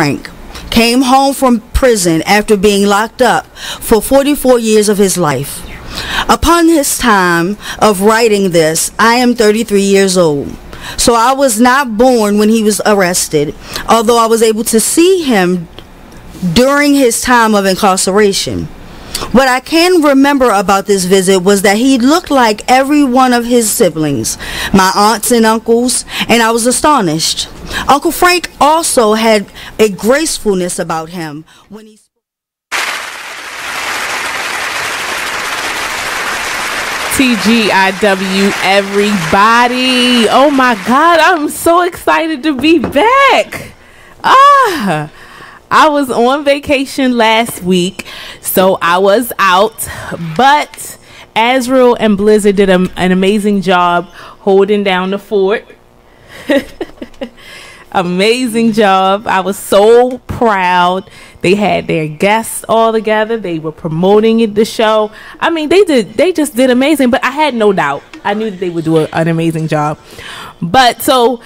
Frank came home from prison after being locked up for 44 years of his life. Upon his time of writing this, I am 33 years old. So I was not born when he was arrested, although I was able to see him during his time of incarceration. What I can remember about this visit was that he looked like every one of his siblings, my aunts and uncles, and I was astonished. Uncle Frank also had a gracefulness about him when he spoke. TGIW, everybody. Oh my God, I'm so excited to be back. I was on vacation last week, so I was out, but Azriel and Blizzard did an amazing job holding down the fort. Amazing job. I was so proud. They had their guests all together. They were promoting the show. I mean, they just did amazing, but I had no doubt. I knew that they would do an amazing job. But so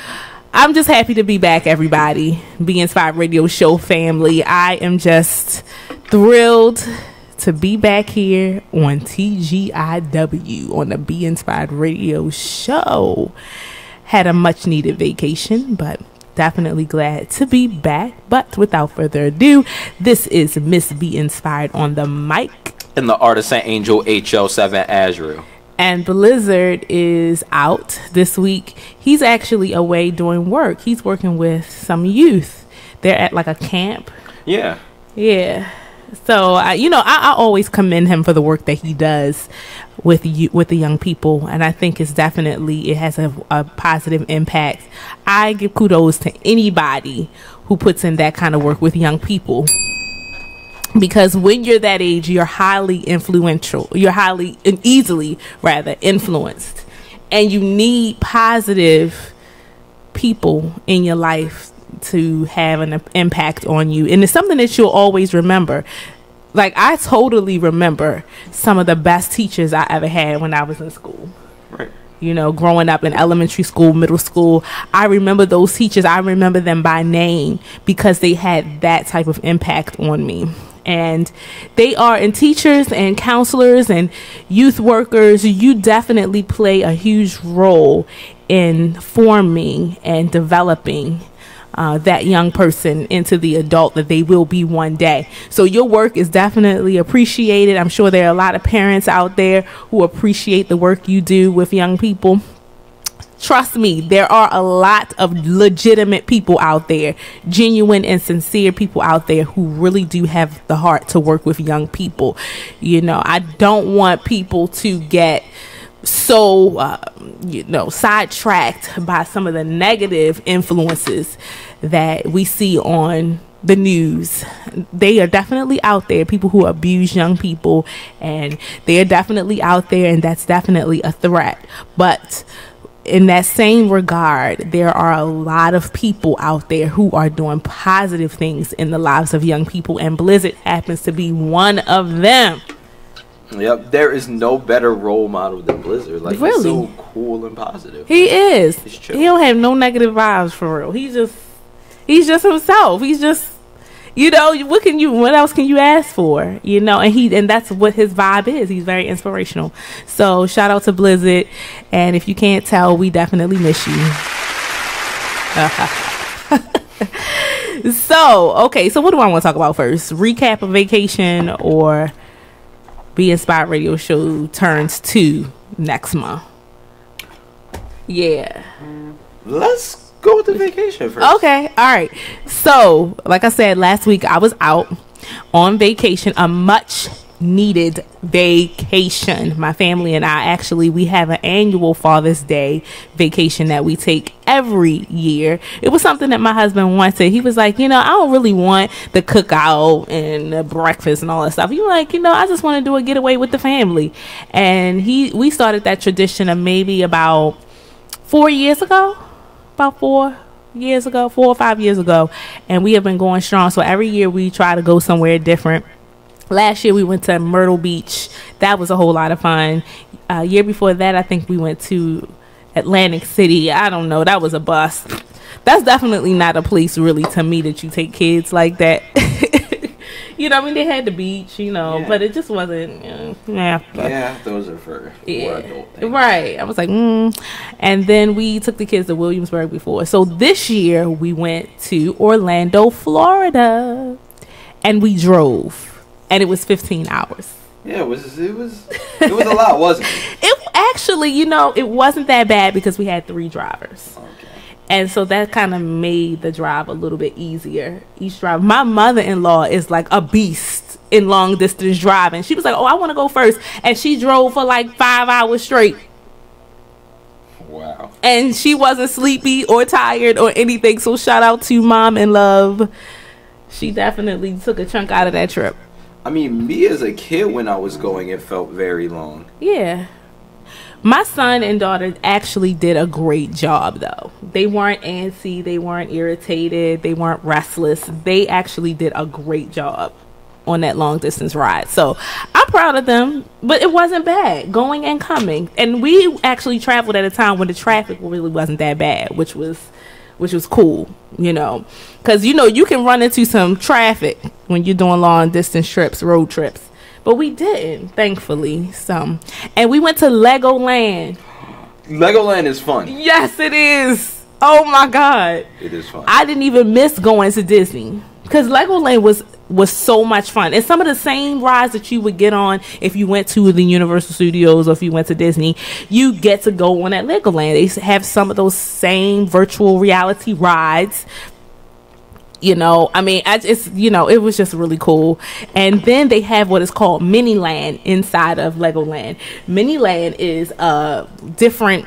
I'm just happy to be back, everybody. Be Inspired Radio Show family. I am just thrilled to be back here on TGIW on the Be Inspired Radio Show. Had a much needed vacation, but definitely glad to be back. But without further ado, this is Miss Be Inspired on the mic. And the artisan angel HL7 Azriel. And Blizzard is out this week. He's actually away doing work. He's working with some youth. They're at like a camp. Yeah. Yeah. So, I always commend him for the work that he does with the young people. And I think it has a positive impact. I give kudos to anybody who puts in that kind of work with young people. Because when you're that age, you're highly influential. You're easily influenced. And you need positive people in your life to have an impact on you. And it's something that you'll always remember. Like, I totally remember some of the best teachers I ever had when I was in school. Right. Growing up in elementary school, middle school, I remember those teachers. I remember them by name because they had that type of impact on me. And they are, and teachers and counselors and youth workers, you definitely play a huge role in forming and developing that young person into the adult that they will be one day. So your work is definitely appreciated. I'm sure there are a lot of parents out there who appreciate the work you do with young people. Trust me, there are a lot of legitimate people out there, genuine and sincere people out there who really do have the heart to work with young people. I don't want people to get so, sidetracked by some of the negative influences that we see on the news. They are definitely out there, people who abuse young people, and they are definitely out there, and that's definitely a threat. But in that same regard, there are a lot of people out there who are doing positive things in the lives of young people, and Blizzard happens to be one of them. Yep, there is no better role model than Blizzard. Like, really? He's so cool and positive. He is. He don't have no negative vibes for real. He's just himself. He's just, what else can you ask for? And that's what his vibe is. He's very inspirational. So shout out to Blizzard. And if you can't tell, we definitely miss you. So what do I want to talk about first? Recap of vacation or Be Inspired Radio Show turns 2 next month? Yeah. Let's go with the vacation first. Okay. All right. So, like I said, last week I was out on vacation, a much needed vacation. My family and I, actually, we have an annual Father's Day vacation that we take every year. It was something that my husband wanted. He was like, I don't really want the cookout and the breakfast and all that stuff. He was like, I just want to do a getaway with the family. And we started that tradition of maybe about 4 years ago. About 4 or 5 years ago, and we have been going strong. So every year we try to go somewhere different. Last year we went to Myrtle Beach. That was a whole lot of fun. Year before that, I think we went to Atlantic City. I don't know, that was a bust. that's definitely not a place really to me that you take kids like that. You know, I mean, they had the beach, you know, but it just wasn't. Yeah, those are for more adult things. Right. I was like, And then we took the kids to Williamsburg before. So this year we went to Orlando, Florida, and we drove, and it was 15 hours. Yeah, it was a lot, wasn't it? It actually, you know, it wasn't that bad because we had 3 drivers. Okay. And so that kind of made the drive a little bit easier. Each drive. My mother-in-law is like a beast in long distance driving. She was like, "Oh, I want to go first," and she drove for like 5 hours straight. Wow. And she wasn't sleepy or tired or anything. So shout out to Mom in Love. She definitely took a chunk out of that trip. I mean, me as a kid when I was going, it felt very long. Yeah. My son and daughter actually did a great job, though. They weren't antsy. They weren't irritated. They weren't restless. They actually did a great job on that long distance ride. So I'm proud of them, but it wasn't bad going and coming. And we actually traveled at a time when the traffic really wasn't that bad, which was cool, you know, because, you know, you can run into some traffic when you're doing long distance trips, road trips. But we didn't, thankfully. And we went to Legoland. Legoland is fun. Yes, it is. Oh my God. It is fun. I didn't even miss going to Disney because Legoland was so much fun. And some of the same rides that you would get on if you went to the Universal Studios or if you went to Disney, you get to go on at Legoland. They have some of those same virtual reality rides. You know, I mean, it was just really cool. And then they have what is called Miniland inside of Legoland. Miniland is different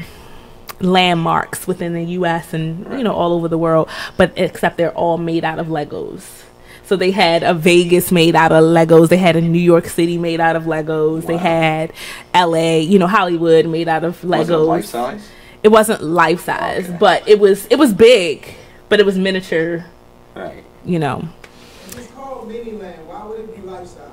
landmarks within the U.S. and, you know, all over the world, but except they're all made out of Legos. So they had a Vegas made out of Legos. They had a New York City made out of Legos. Wow. They had L.A., you know, Hollywood made out of Legos. Was it life size? It wasn't life size, okay. But it was big, but it was miniature. Right. You know. It's called Miniland. Why would it be life size?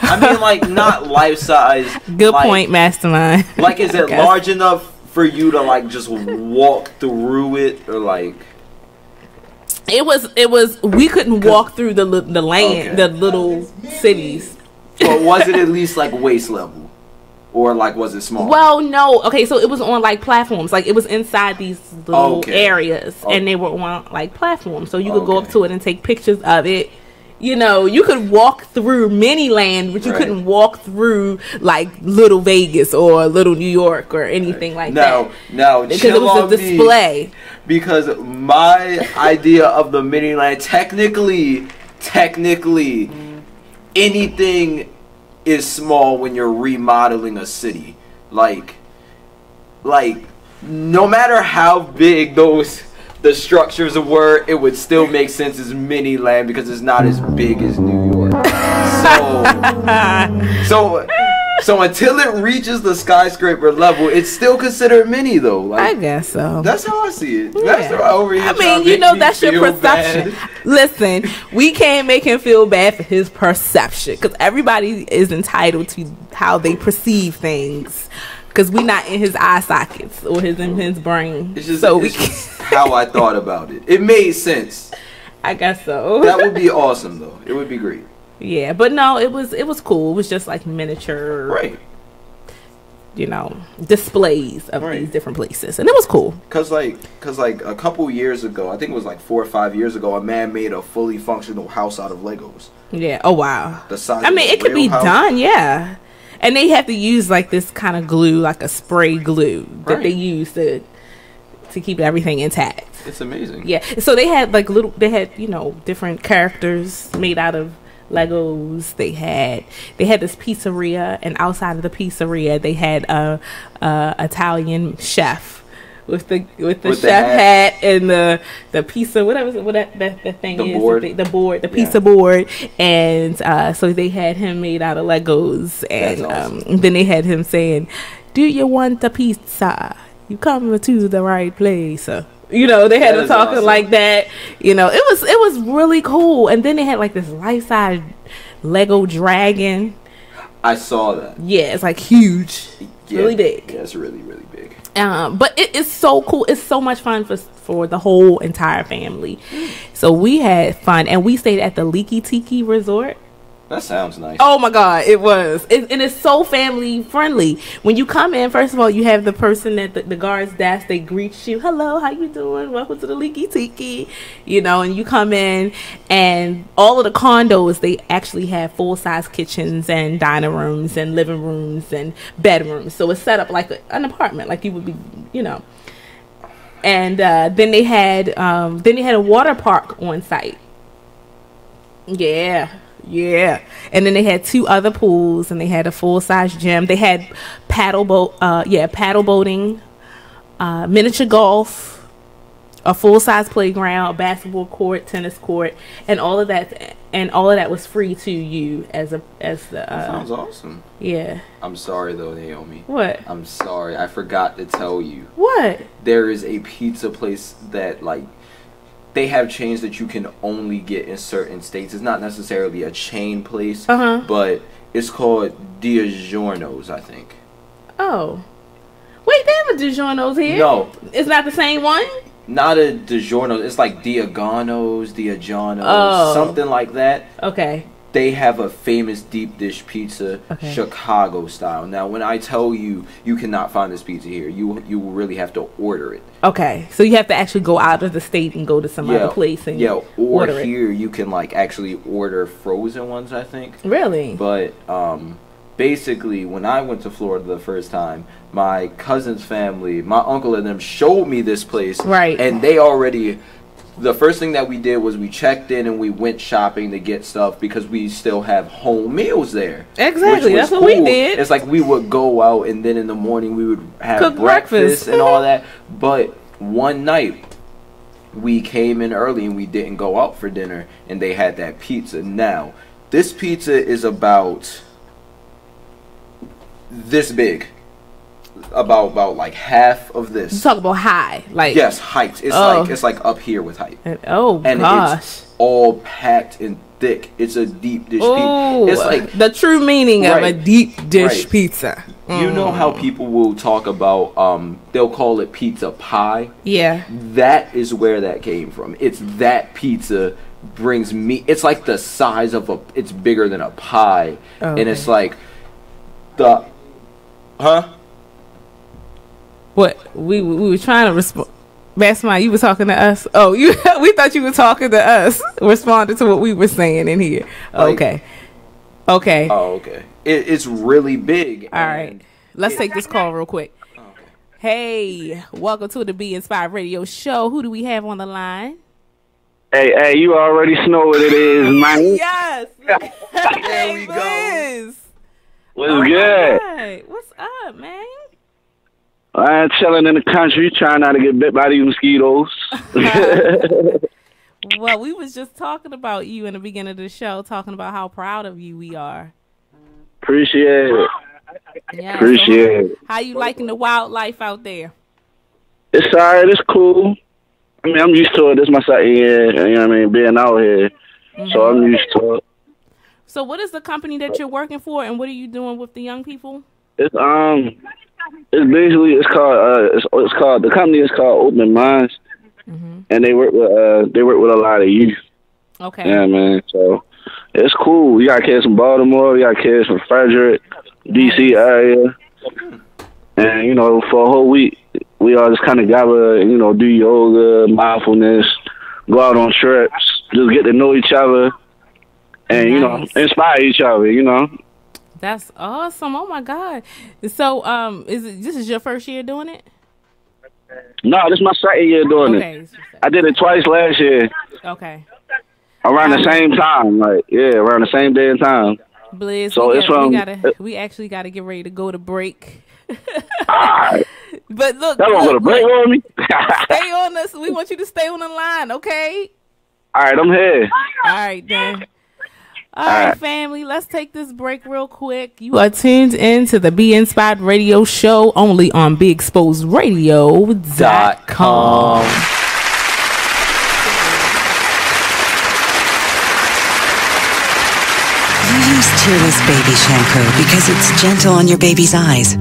I mean, like, not life size. Good point, Mastermind. Like, is it large enough for you to, like, just walk through it, or like? It was. We couldn't walk through the land, the little cities. But was it at least like waist level? Or like was it small? Well, no. Okay, so it was on like platforms. Like it was inside these little areas, and they were on like platforms. So you could go up to it and take pictures of it. You know, you could walk through Miniland, but you couldn't walk through like Little Vegas or Little New York or anything like that. No, because it was a display. Because my idea of the Miniland, technically, anything is small when you're remodeling a city. Like no matter how big the structures were, it would still make sense as Miniland because it's not as big as New York. So until it reaches the skyscraper level, it's still considered mini though. Like, I guess so. That's how I see it. Yeah. That's how over here. I mean, you know, that's your perception. Bad. Listen, we can't make him feel bad for his perception because everybody is entitled to how they perceive things. Because we're not in his eye sockets or in his brain. It's just how I thought about it. It made sense. I guess so. That would be awesome though. It would be great. Yeah, but no, it was cool. It was just like miniature, right? You know, displays of these different places, and it was cool. Cause like a couple years ago, I think it was like 4 or 5 years ago, a man made a fully functional house out of Legos. Yeah. Oh wow. The size. I mean, it could be done. Yeah. And they have to use like this kind of glue, like a spray glue that they use to keep everything intact. It's amazing. Yeah. So they had like you know, different characters made out of Legos. They had this pizzeria, and outside of the pizzeria they had a Italian chef with the chef hat and the pizza, whatever that thing is, the pizza board, and so they had him made out of Legos, and awesome. Then they had him saying, "Do you want a pizza? You come to the right place." You know, they had him talking awesome. Like that. You know, it was really cool. And then they had like this life-size Lego dragon. I saw that. Yeah, it's like huge, really big. Yeah, it's really, really big. But it is so cool. It's so much fun for the whole entire family. So we had fun, and we stayed at the Leaky Tiki Resort. That sounds nice. Oh my God, it was. And it's so family friendly. When you come in, first of all, you have the person at the guard's desk. They greet you. Hello, how you doing? Welcome to the Leaky Tiki. You know, and you come in, and all of the condos, they actually have full-size kitchens and dining rooms and living rooms and bedrooms. So it's set up like an apartment, like you would be, you know. And then they had a water park on site. Yeah, and then they had 2 other pools, and they had a full-size gym. They had paddle boating, miniature golf, a full-size playground, a basketball court, tennis court, and all of that. And all of that was free to you as the. That sounds awesome. Yeah. I'm sorry though, Naomi. What? I'm sorry. I forgot to tell you. What? There is a pizza place that they have chains that you can only get in certain states. It's not necessarily a chain place, but it's called DiGiorno's, I think. Oh. Wait, they have a DiGiorno's here? No. It's not the same one? Not a DiGiorno's. It's like Diagano's, something like that. Okay. They have a famous deep dish pizza, Chicago style. Now, when I tell you, you cannot find this pizza here. You will really have to order it. Okay, so you have to actually go out of the state and go to some other place and order it. Here you can actually order frozen ones, I think. Really? But basically, when I went to Florida the first time, my cousin's family, my uncle and them showed me this place. Right. And they already... The first thing that we did was we checked in and we went shopping to get stuff because we still have home meals there. Exactly, that's what we did. It's like we would go out and then in the morning we would have cook breakfast and all that. But one night we came in early and we didn't go out for dinner and they had that pizza. Now, this pizza is about this big. About like half of this. You talk about high, like yes, height. It's it's like up here with height. And gosh, it's all packed and thick. It's a deep dish pizza. It's like the true meaning of a deep dish pizza. You know how people will talk about they'll call it pizza pie. Yeah, that is where that came from. It's that pizza brings me. It's like the size of it's bigger than a pie, and it's like What we were trying to respond. Bassman, you were talking to us. Oh, we thought you were talking to us. Responding to what we were saying in here. Okay. Oh, okay. It's really big. All right. Let's take this call real quick. Okay. Hey, welcome to the Be Inspired Radio Show. Who do we have on the line? Hey, you already know what it is, man. Yes. There we go. What's good? Right. What's up, man? I'm chilling in the country, trying not to get bit by these mosquitoes. Well, we was just talking about you in the beginning of the show, talking about how proud of you we are. Appreciate it. Yeah, Appreciate it. How you liking the wildlife out there? It's all right. It's cool. I mean, I'm used to it. This is my second year, you know what I mean, being out here. Mm-hmm. So I'm used to it. So what is the company that you're working for, and what are you doing with the young people? It's basically the company is called Open Minds, and they work with a lot of youth. Okay. Yeah, man. So it's cool. We got kids from Baltimore. We got kids from Frederick, DC area, and for a whole week we all just kind of gather, do yoga, mindfulness, go out on trips, just get to know each other, and inspire each other. That's awesome. Oh my God. So this is your first year doing it? No, this is my second year doing it. I did it twice last year. Okay. Around the same time, around the same day and time. Blizz, so we actually gotta get ready to go to break. Right. But look, y'all gonna go to break on me? Stay on us. We want you to stay on the line, okay? All right, I'm here. All right, then. All right, family, let's take this break real quick. You are tuned in to the Be Inspired Radio Show only on BeExposedRadio.com. You use Tearless Baby Shampoo because it's gentle on your baby's eyes.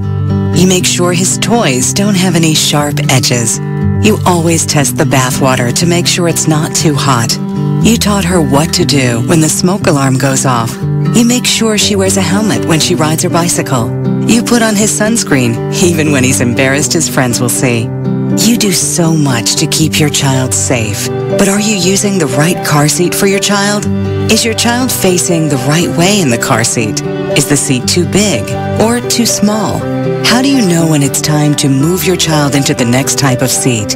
You make sure his toys don't have any sharp edges. You always test the bathwater to make sure it's not too hot. You taught her what to do when the smoke alarm goes off. You make sure she wears a helmet when she rides her bicycle. You put on his sunscreen, even when he's embarrassed his friends will see. You do so much to keep your child safe. But are you using the right car seat for your child? Is your child facing the right way in the car seat? Is the seat too big or too small? How do you know when it's time to move your child into the next type of seat?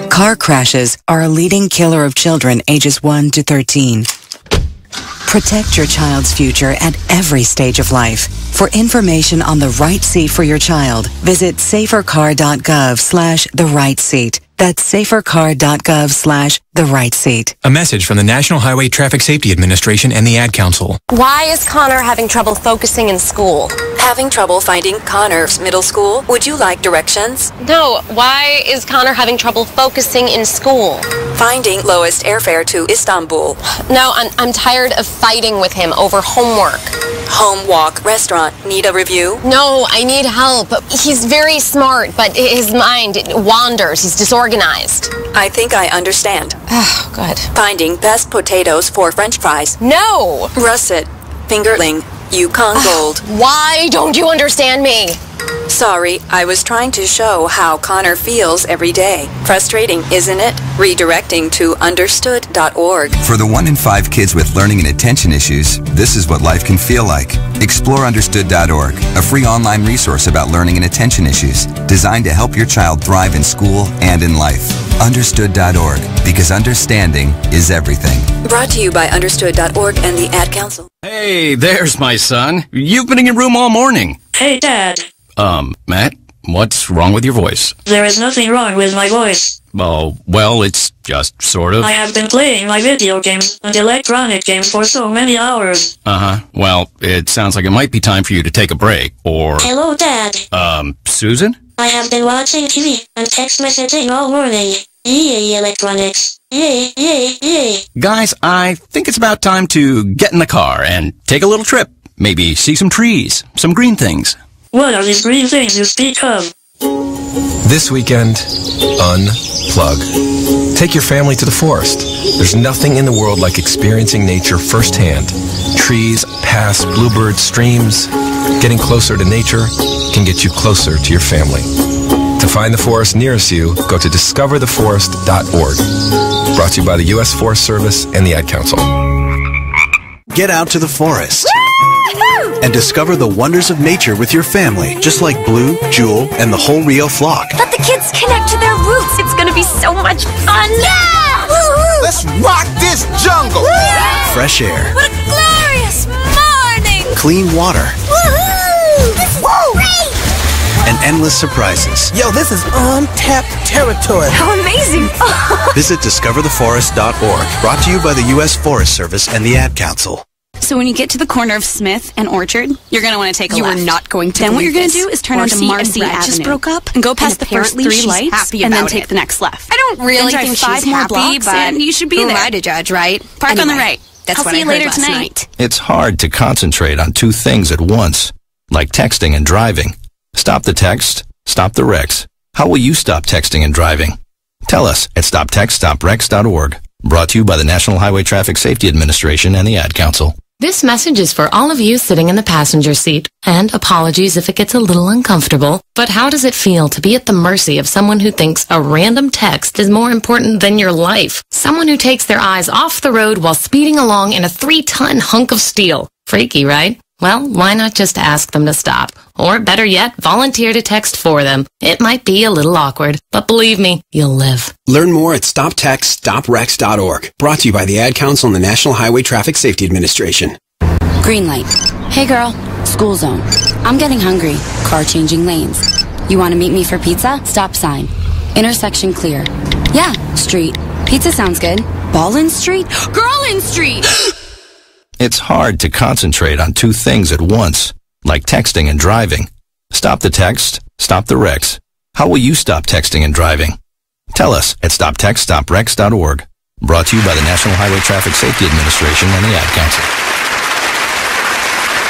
Car crashes are a leading killer of children ages 1 to 13. Protect your child's future at every stage of life. For information on the right seat for your child, visit safercar.gov/the-right-seat. That's safercar.gov/the-right-seat. A message from the National Highway Traffic Safety Administration and the Ad Council. Why is Connor having trouble focusing in school? Having trouble finding Connor's middle school? Would you like directions? No, why is Connor having trouble focusing in school? Finding lowest airfare to Istanbul. No, I'm tired of fighting with him over homework. Home, walk, restaurant. Need a review? No, I need help. He's very smart, but his mind wanders. He's disorganized. I think I understand. Oh, good. Finding best potatoes for French fries. No! Russet, fingerling, Yukon Gold. Why don't you understand me? Sorry, I was trying to show how Connor feels every day. Frustrating, isn't it? Redirecting to understood.org. For the 1 in 5 kids with learning and attention issues, this is what life can feel like. Explore understood.org, a free online resource about learning and attention issues, designed to help your child thrive in school and in life. Understood.org, because understanding is everything. Brought to you by understood.org and the Ad Council. Hey, there's my son. You've been in your room all morning. Hey, Dad. Matt, what's wrong with your voice? There is nothing wrong with my voice. Oh, well, it's just sort of. I have been playing my video games and electronic games for so many hours. Uh-huh. Well, it sounds like it might be time for you to take a break, or... Hello, Dad. Susan? I have been watching TV and text messaging all morning. Yay, electronics. Yay, yay, yay. Guys, I think it's about time to get in the car and take a little trip. Maybe see some trees, some green things. What are these green things you speak of? This weekend, unplug. Take your family to the forest. There's nothing in the world like experiencing nature firsthand. Trees, paths, bluebirds, streams. Getting closer to nature can get you closer to your family. To find the forest nearest you, go to discovertheforest.org. Brought to you by the U.S. Forest Service and the Ad Council. Get out to the forest and discover the wonders of nature with your family, just like Blue, Jewel, and the whole Rio flock. Let the kids connect to their roots. It's going to be so much fun. Yeah! Woo-hoo! Let's rock this jungle. Yeah! Fresh air. What a glorious morning. Clean water. Woohoo! This is great. And endless surprises. Yo, this is untapped territory. How amazing. Visit discovertheforest.org. Brought to you by the U.S. Forest Service and the Ad Council. So when you get to the corner of Smith and Orchard, you're going to want to take a left. You are not going to. Then what you're going to do is turn onto Marcy Avenue. Just broke up and go past the first 3 lights and then take the next left. I don't really think she's 5 more happy, blocks but and you should be who there. am I to judge, right? Park on the right. That's I'll what see I you heard later last tonight. night. It's hard to concentrate on 2 things at once, like texting and driving. Stop the text, stop the wrecks. How will you stop texting and driving? Tell us at stoptextstopwrecks.org. Brought to you by the National Highway Traffic Safety Administration and the Ad Council. This message is for all of you sitting in the passenger seat. And apologies if it gets a little uncomfortable. But how does it feel to be at the mercy of someone who thinks a random text is more important than your life? Someone who takes their eyes off the road while speeding along in a 3-ton hunk of steel. Freaky, right? Well, why not just ask them to stop? Or better yet, volunteer to text for them. It might be a little awkward, but believe me, you'll live. Learn more at stoptextstopwrecks.org. Brought to you by the Ad Council and the National Highway Traffic Safety Administration. Green light. Hey girl, school zone. I'm getting hungry. Car changing lanes. You want to meet me for pizza? Stop sign. Intersection clear. Yeah, street. Pizza sounds good. Ballin Street? Girlin Street! It's hard to concentrate on 2 things at once, like texting and driving. Stop the text, stop the wrecks. How will you stop texting and driving? Tell us at stoptextstopwrecks.org. Brought to you by the National Highway Traffic Safety Administration and the Ad Council.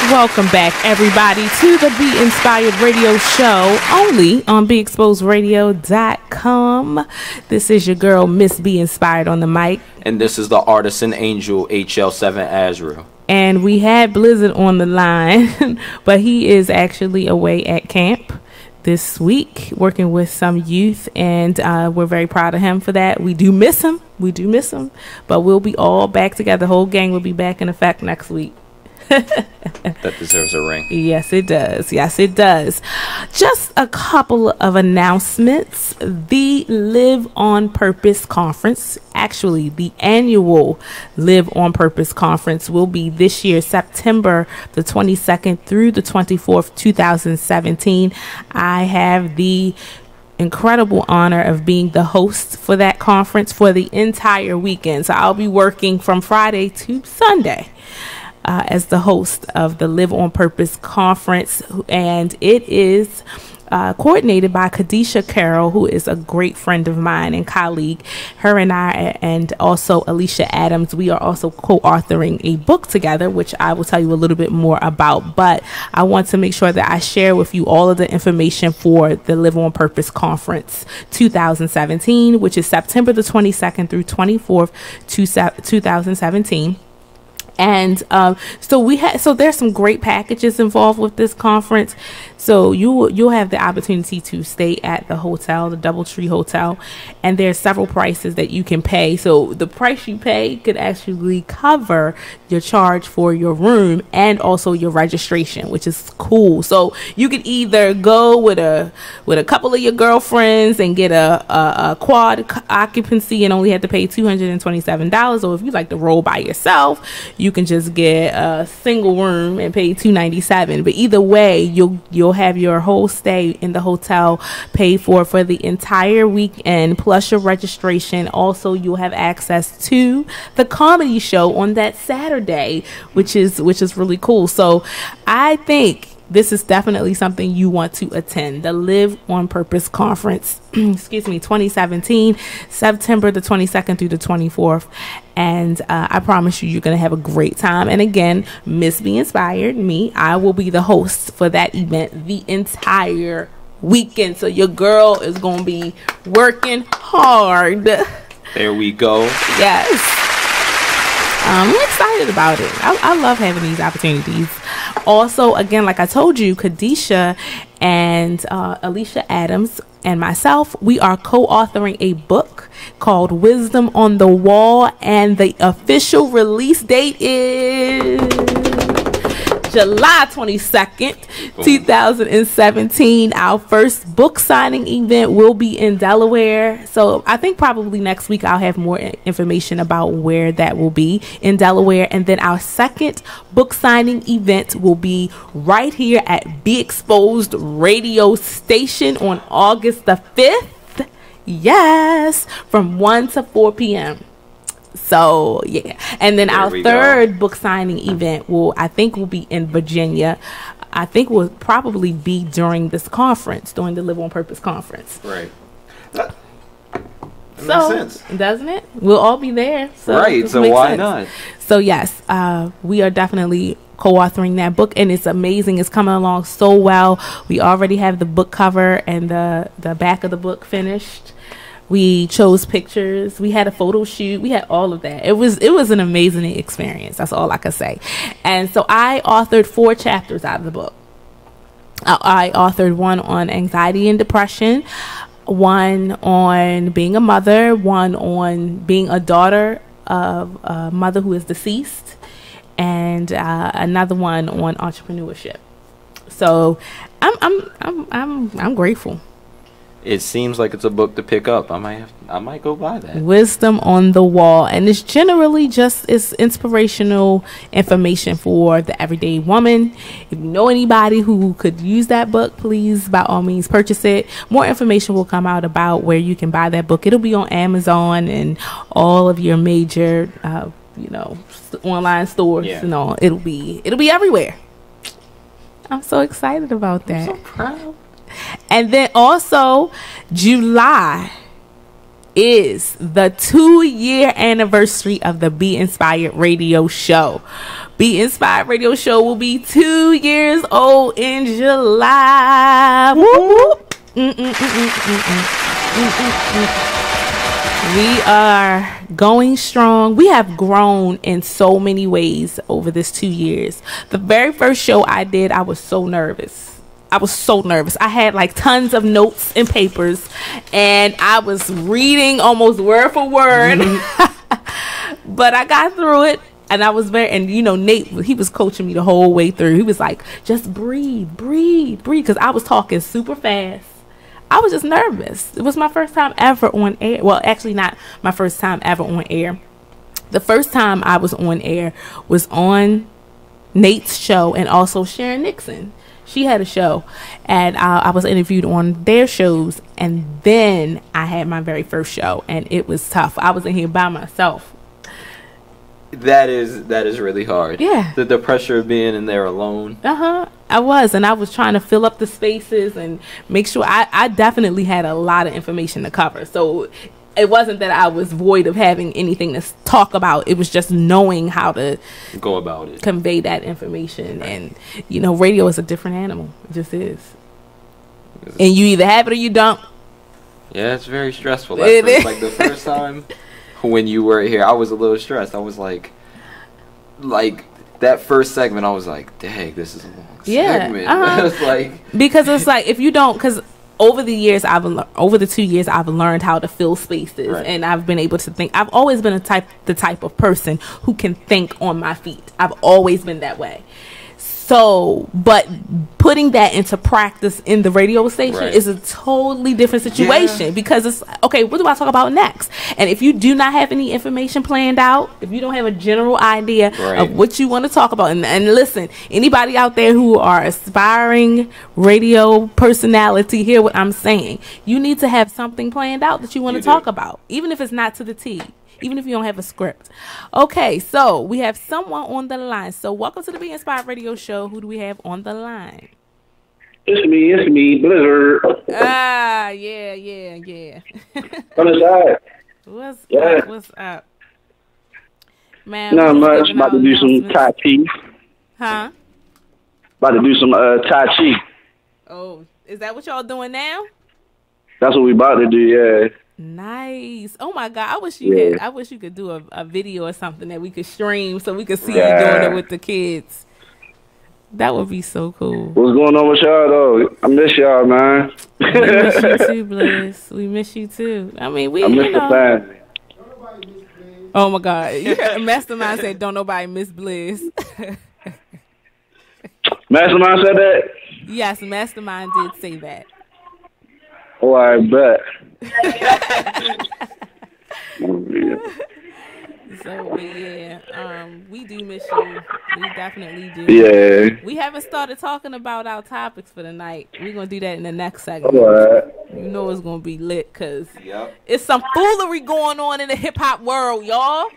Welcome back, everybody, to the Be Inspired Radio Show, only on BeExposedRadio.com. This is your girl, Miss Be Inspired, on the mic. And this is the artisan angel, HL7 Azriel. And we had Blizzard on the line, but he is actually away at camp this week, working with some youth, and we're very proud of him for that. We do miss him. But we'll be all back together. The whole gang will be back in effect next week. That deserves a ring. Yes, it does. Yes, it does. Just a couple of announcements. The Live on Purpose Conference, actually the annual Live on Purpose Conference, will be this year, September the 22nd through the 24th, 2017. I have the incredible honor of being the host for that conference for the entire weekend. So I'll be working from Friday to Sunday as the host of the Live on Purpose Conference, and it is coordinated by Kadisha Carroll, who is a great friend of mine and colleague. Her and I, and also Alicia Adams, we are also co-authoring a book together, which I will tell you a little bit more about. But I want to make sure that I share with you all of the information for the Live on Purpose Conference 2017, which is September the 22nd through 24th, 2017. And so there's some great packages involved with this conference. So you'll have the opportunity to stay at the hotel, the DoubleTree Hotel, and there's several prices that you can pay. So the price you pay could actually cover your charge for your room and also your registration, which is cool. So you could either go with a couple of your girlfriends and get a quad occupancy and only have to pay $227, or if you like to roll by yourself, you can just get a single room and pay $297. But either way, you'll have your whole stay in the hotel paid for the entire weekend, plus your registration. Also, you'll have access to the comedy show on that Saturday, which is really cool. So I think this is definitely something you want to attend. The Live on Purpose Conference, 2017, September the 22nd through the 24th. And I promise you're going to have a great time. And again, Miss Be Inspired, I will be the host for that event the entire weekend. So your girl is going to be working hard. There we go. Yes. I'm excited about it. I love having these opportunities. Also, again, like I told you, Kadisha and Alicia Adams and myself, we are co-authoring a book called Wisdom on the Wall, and the official release date is July 22nd, 2017. Our first book signing event will be in Delaware. So I think probably next week I'll have more information about where that will be in Delaware. And then our second book signing event will be right here at Be Exposed Radio Station on August the 5th. Yes, from 1 to 4 p.m. So yeah, and then our third book signing event will be in Virginia. I think will probably be during this conference, during the Live on Purpose Conference. Right. That makes sense, doesn't it? We'll all be there. So right. So why not? So yes, we are definitely co-authoring that book, and it's amazing. It's coming along so well. We already have the book cover and the back of the book finished. We chose pictures. We had a photo shoot. We had all of that. It was an amazing experience. That's all I can say. And so I authored 4 chapters out of the book. I authored one on anxiety and depression, one on being a mother, one on being a daughter of a mother who is deceased, and another one on entrepreneurship. So I'm grateful. It seems like it's a book to pick up. I might go buy that. Wisdom on the Wall, and it's generally it's inspirational information for the everyday woman. If you know anybody who could use that book, please by all means purchase it. More information will come out about where you can buy that book. It'll be on Amazon and all of your major online stores. Yeah. It'll be everywhere. I'm so excited about that. I'm so proud. And then also July is the 2-year anniversary of the Be Inspired Radio Show. Be Inspired Radio Show will be 2 years old in July. Whoop, whoop. We are going strong. We have grown in so many ways over this 2 years. The very first show I did, I was so nervous. I had like tons of notes and papers, and I was reading almost word for word. But I got through it, and I was and you know, Nate, he was coaching me the whole way through. He was like, just breathe, because I was talking super fast. I was just nervous. It was my first time ever on air. Well, actually not my first time ever on air. The first time I was on air was on Nate's show, and also Sharon Nixon. She had a show, and I was interviewed on their shows, and then I had my very first show, and it was tough. I was in here by myself. That is really hard. Yeah. The pressure of being in there alone. I was trying to fill up the spaces and make sure I definitely had a lot of information to cover. So it wasn't that I was void of having anything to talk about. It was just knowing how to go about it, convey that information. And you know, radio is a different animal. It just is. And you either have it or you don't. Yeah, it's very stressful. Like the first time when you were here, I was a little stressed. I was like that first segment, I was like, dang, this is a long segment. It's like, because it's like, if you don't, because over the 2 years, I've learned how to fill spaces, and I've been able to think. I've always been the type of person who can think on my feet. I've always been that way. So, but putting that into practice in the radio station is a totally different situation, because it's, okay, what do I talk about next? And if you do not have any information planned out, if you don't have a general idea of what you want to talk about, and listen, anybody out there who are aspiring radio personality, hear what I'm saying. You need to have something planned out that you want to talk about, even if it's not to the T. Even if you don't have a script. Okay, so we have someone on the line. So welcome to the Be Inspired Radio Show. Who do we have on the line? It's me, Blizzard. Yeah. On the side. What's up? Man, not much. About to do some Tai Chi. Huh? About to do some Tai Chi. Oh, is that what y'all doing now? That's what we about to do, yeah. Nice. Oh my God. I wish you could do a video or something that we could stream so we could see you doing it with the kids. That would be so cool. What's going on with y'all though? I miss y'all, man. We miss you too, Bliss. We miss you too. I mean, I miss the family. Oh my God. You heard Mastermind said don't nobody miss Bliss. Mastermind said that? Yes, Mastermind did say that. Oh, I bet. So yeah, we do miss you. We definitely do. Yeah. We haven't started talking about our topics for the night. We're gonna do that in the next segment. All right. You know it's gonna be lit, cause it's some foolery going on in the hip hop world, y'all.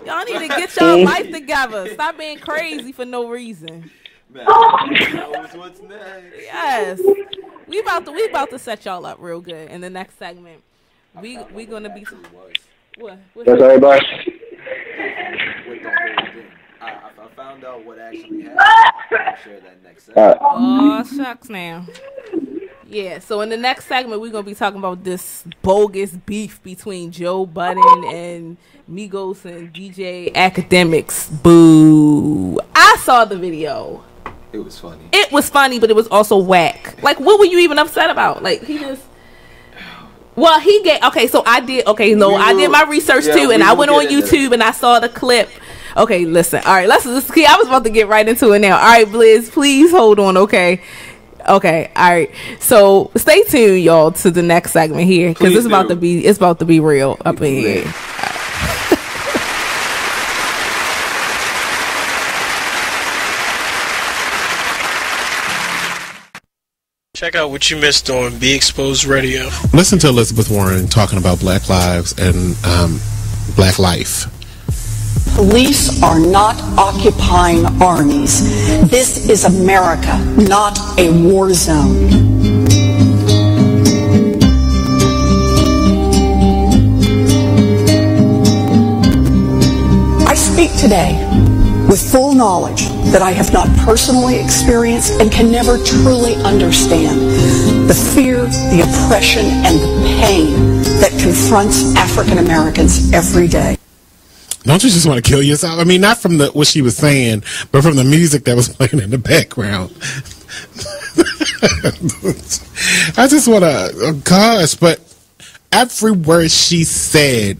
Y'all need to get y'all life together. Stop being crazy for no reason. Man, what's next? Yes. We about to set y'all up real good in the next segment. We gonna be what? That's everybody. With the whole thing. I found out what actually happened. I'll share that next segment. Oh shucks now. Yeah, so in the next segment we're gonna be talking about this bogus beef between Joe Budden and Migos and DJ Academics. Boo. I saw the video. It was funny. It was funny, but it was also whack. Like, what were you even upset about? Like, he just... Well, he get... Okay, so I did... Okay, no, I did my research, too, and I went on YouTube, and I saw the clip. Okay, listen. All right, let's see. I was about to get right into it now. All right, Blizz, please hold on, okay? Okay, all right. So, stay tuned, y'all, to the next segment here, because it's about to be real up in here. Check out what you missed on Be Exposed Radio. Listen to Elizabeth Warren talking about Black lives and Black life. Police are not occupying armies. This is America, not a war zone. today with full knowledge that I have not personally experienced and can never truly understand the fear, the oppression, and the pain that confronts African Americans every day. Don't you just want to kill yourself? I mean, not from what she was saying, but from the music that was playing in the background. I just want to, oh gosh, but every word she said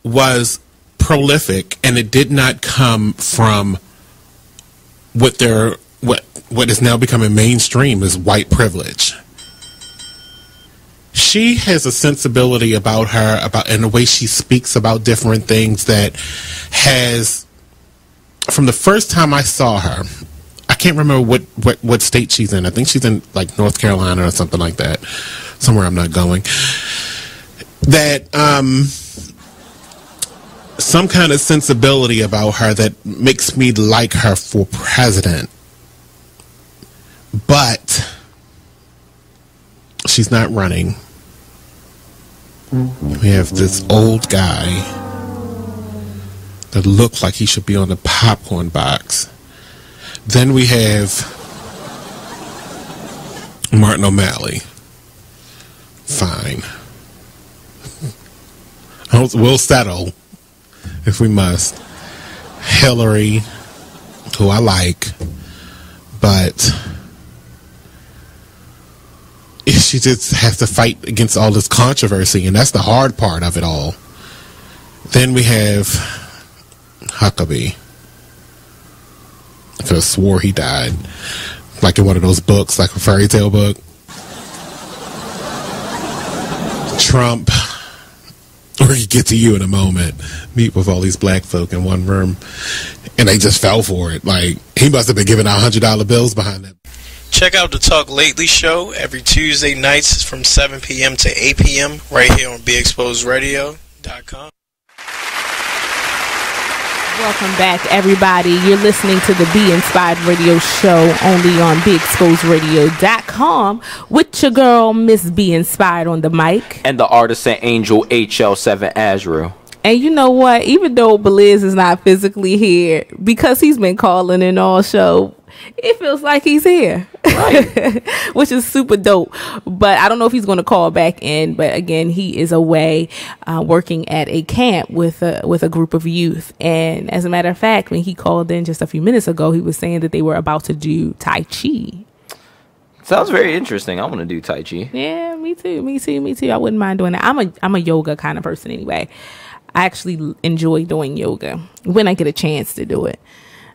was prolific, and it did not come from what is now becoming mainstream as white privilege. She has a sensibility about her, and the way she speaks about different things that has, from the first time I saw her, I can't remember what state she's in. I think she's in like North Carolina or something like that, somewhere I'm not going. That some kind of sensibility about her that makes me like her for president. But she's not running. We have this old guy that looks like he should be on the popcorn box. Then we have Martin O'Malley. Fine. We'll settle if we must. Hillary, who I like, but she just has to fight against all this controversy, and that's the hard part of it all. Then we have Huckabee. I could have swore he died, like in one of those books, like a fairy tale book. Trump. We're going to get to you in a moment. Meet with all these black folk in one room, and they just fell for it. Like, he must have been giving out $100 bills behind that. Check out the Talk Lately show every Tuesday nights from 7 p.m. to 8 p.m. right here on BeExposedRadio.com. Welcome back, everybody. You're listening to the Be Inspired Radio Show only on BeExposedRadio.com with your girl, Miss Be Inspired on the mic. And the artist and angel HL7 Azriel. And you know what? Even though Beliz is not physically here, because he's been calling in all show, it feels like he's here, right. Which is super dope. But I don't know if he's going to call back in. But again, he is away working at a camp with a group of youth. And as a matter of fact, when he called in just a few minutes ago, he was saying that they were about to do Tai Chi. Sounds very interesting. I want to do Tai Chi. Yeah, me too. I wouldn't mind doing that. I'm a yoga kind of person anyway. I actually enjoy doing yoga when I get a chance to do it.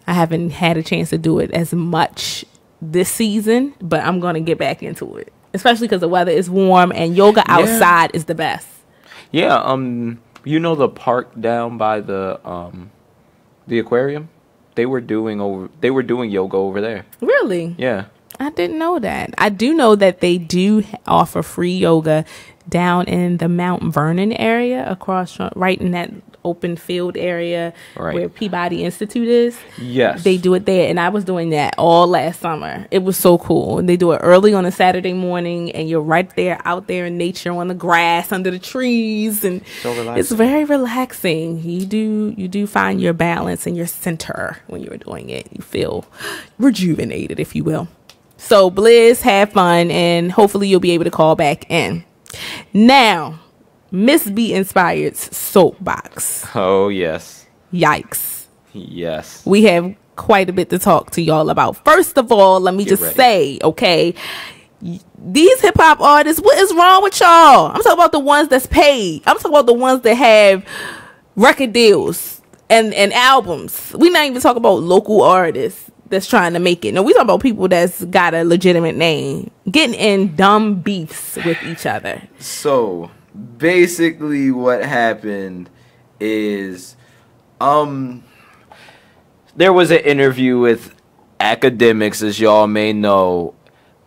I haven't had a chance to do it as much this season, but I'm going to get back into it, especially because the weather is warm and yoga outside is the best. Yeah, you know the park down by the aquarium? They were doing yoga over there. Really? Yeah. I didn't know that. I do know that they do offer free yoga down in the Mount Vernon area, across from, right in that open field area where Peabody Institute is. Yes. They do it there, and I was doing that all last summer. It was so cool. And they do it early on a Saturday morning, and you're right there out there in nature on the grass under the trees, and so it's very relaxing. You do find your balance and your center when you're doing it. You feel rejuvenated, if you will. So Blizz, have fun, and hopefully you'll be able to call back in. Now, Miss Be Inspired's soapbox. Oh, yes. Yikes. Yes. We have quite a bit to talk to y'all about. First of all, let me just say, okay, these hip-hop artists, what is wrong with y'all? I'm talking about the ones that's paid. I'm talking about the ones that have record deals and albums. We're not even talking about local artists that's trying to make it. No, we talking about people that's got a legitimate name getting in dumb beefs with each other. So basically what happened is there was an interview with Academics, as y'all may know.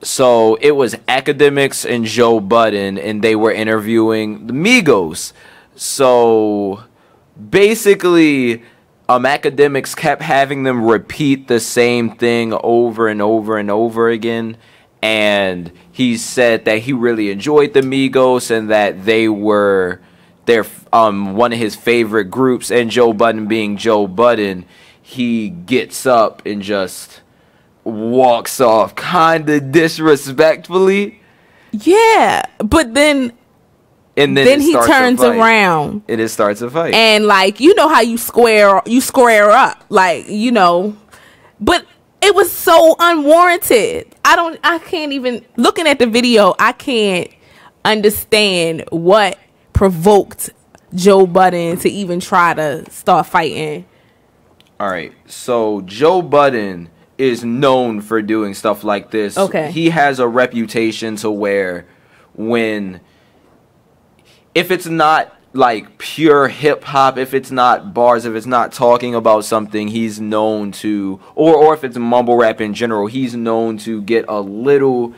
So it was Academics and Joe Budden, and they were interviewing the Migos. So basically Academics kept having them repeat the same thing over and over and over again, and he said that he really enjoyed the Migos and that they were they're one of his favorite groups, and Joe Budden being Joe Budden, he gets up and just walks off kind of disrespectfully. Yeah, but then he turns around and it starts a fight. And like, you know how you square up, like, you know, but it was so unwarranted. I can't even, looking at the video, I can't understand what provoked Joe Budden to even try to start fighting. All right, so Joe Budden is known for doing stuff like this. Okay. He has a reputation to where if it's not like pure hip hop, if it's not bars, if it's not talking about something, he's known to, or if it's mumble rap in general, he's known to get a little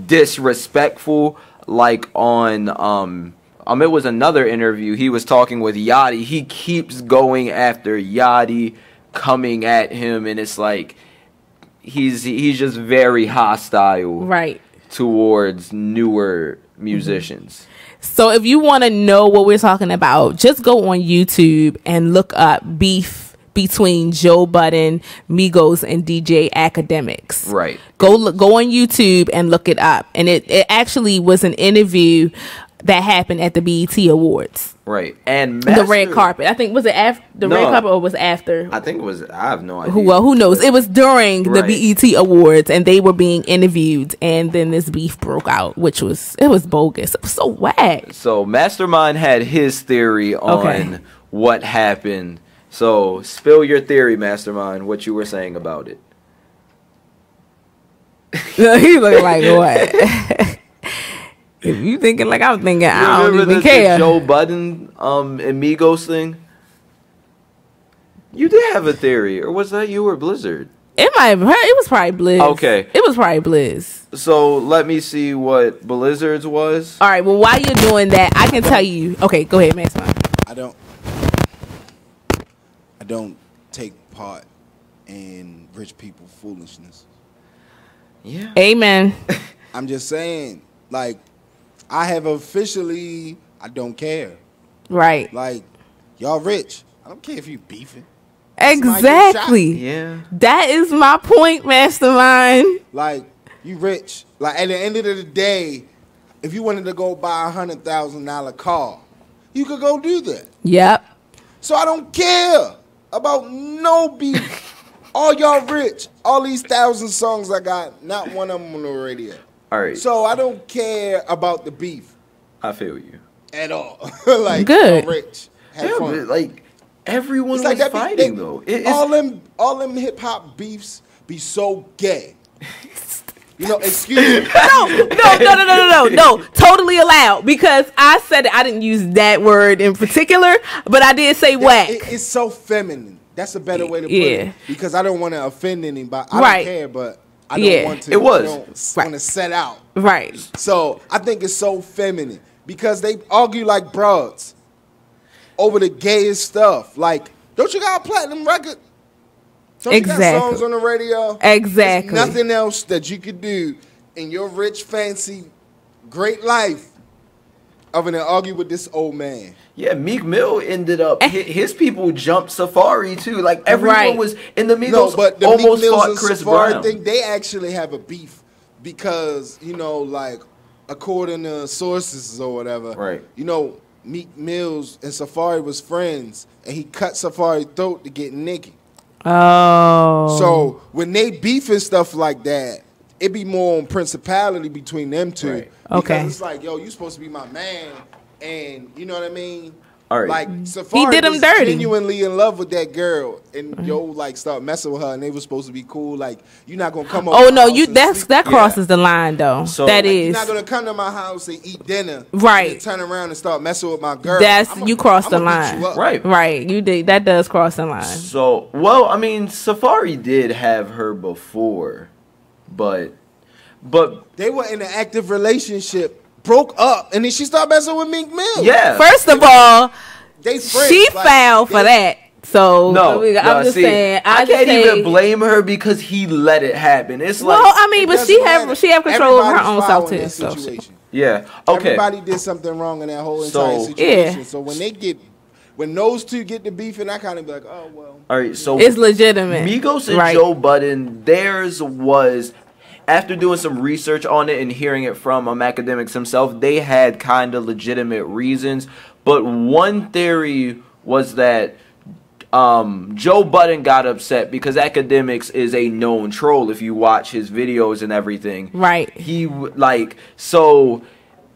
disrespectful. Like on it was another interview, he was talking with Yachty. He keeps going after Yachty, coming at him, and it's like he's just very hostile, right, towards newer musicians. So if you want to know what we're talking about, just go on YouTube and look up beef between Joe Budden, Migos, and DJ Academics. Right. Go on YouTube and look it up. And it actually was an interview that happened at the BET Awards. Right. And the red carpet. I think, was it after the red carpet or was after? I think it was, I have no idea. Well, who knows? It was during the BET Awards and they were being interviewed, and then this beef broke out, which was bogus. It was so whack. So Mastermind had his theory on what happened. So spill your theory, Mastermind, what you were saying about it. He looked like what? If you thinking like I'm thinking, I don't even care. Joe Budden Amigos thing? You did have a theory, or was that you or Blizzard? It might have. It was probably Blizz. Okay. It was probably Blizz. So let me see what Blizzard's was. All right. Well, while you're doing that, I can tell you. Okay, go ahead, man. I don't take part in rich people foolishness. Yeah. Amen. I'm just saying, like, I have officially, I don't care. Right. Like, y'all rich. I don't care if you beefing. Exactly. Yeah. That is my point, Mastermind. Like, you rich. Like, at the end of the day, if you wanted to go buy $100,000 car, you could go do that. Yep. So I don't care about no beef. All y'all rich. All these 1,000 songs I got, not one of them on the radio. All right. So I don't care about the beef. I feel you. At all. Like, good. Y'all rich. Have yeah, fun. but like everyone It's was like fighting though. All them hip hop beefs be so gay. You know, excuse me. No. Totally allowed, because I said it. I didn't use that word in particular, but I did say whack. It's so feminine. That's a better way to put it. Because I don't want to offend anybody. I don't care, but I don't want to. Want to set out. Right. So I think it's so feminine because they argue like broads over the gayest stuff. Like, don't you got a platinum record? Don't you got songs on the radio? Exactly. There's nothing else that you could do in your rich, fancy, great life other than argue with this old man. Yeah, Meek Mill ended up, his people jumped Safari too. Like, everyone was in the Migos. No, but the almost Meek Mills fought and Chris Safari Brown. thing, they actually have a beef because, you know, like, according to sources or whatever, right? You know, Meek Mills and Safari was friends, and he cut Safari's throat to get Nicki. Oh. So when they beef and stuff like that, it be more on principality between them two. Right. Okay. Because it's like, yo, you supposed to be my man, and you know what I mean? All right. Like, Safari He did him was dirty. genuinely in love with that girl, and yo, like, start messing with her, and they were supposed to be cool. Like, you're not gonna come over. Oh my no, house that crosses the line though. So, that like, is. You're not gonna come to my house and eat dinner, right? And turn around and start messing with my girl. You crossed the line, right? Right, you did. That does cross the line. So, well, I mean, Safari did have her before, but they were in an active relationship, broke up, and then she started messing with Meek Mill. Yeah. First of all, they friends. she fell for that. So no, I'm just saying. I can't even blame her because he let it happen. It's like, well, I mean, but she have control of her own self too. So Yeah. Okay. Everybody did something wrong in that whole entire situation. Yeah. So when those two get to beefing, I kind of be like, oh well. All right. So it's legitimate. Migos and Joe Budden, theirs was, after doing some research on it and hearing it from academics himself, they had kind of legitimate reasons. But one theory was that Joe Budden got upset because Academics is a known troll if you watch his videos and everything. Right. So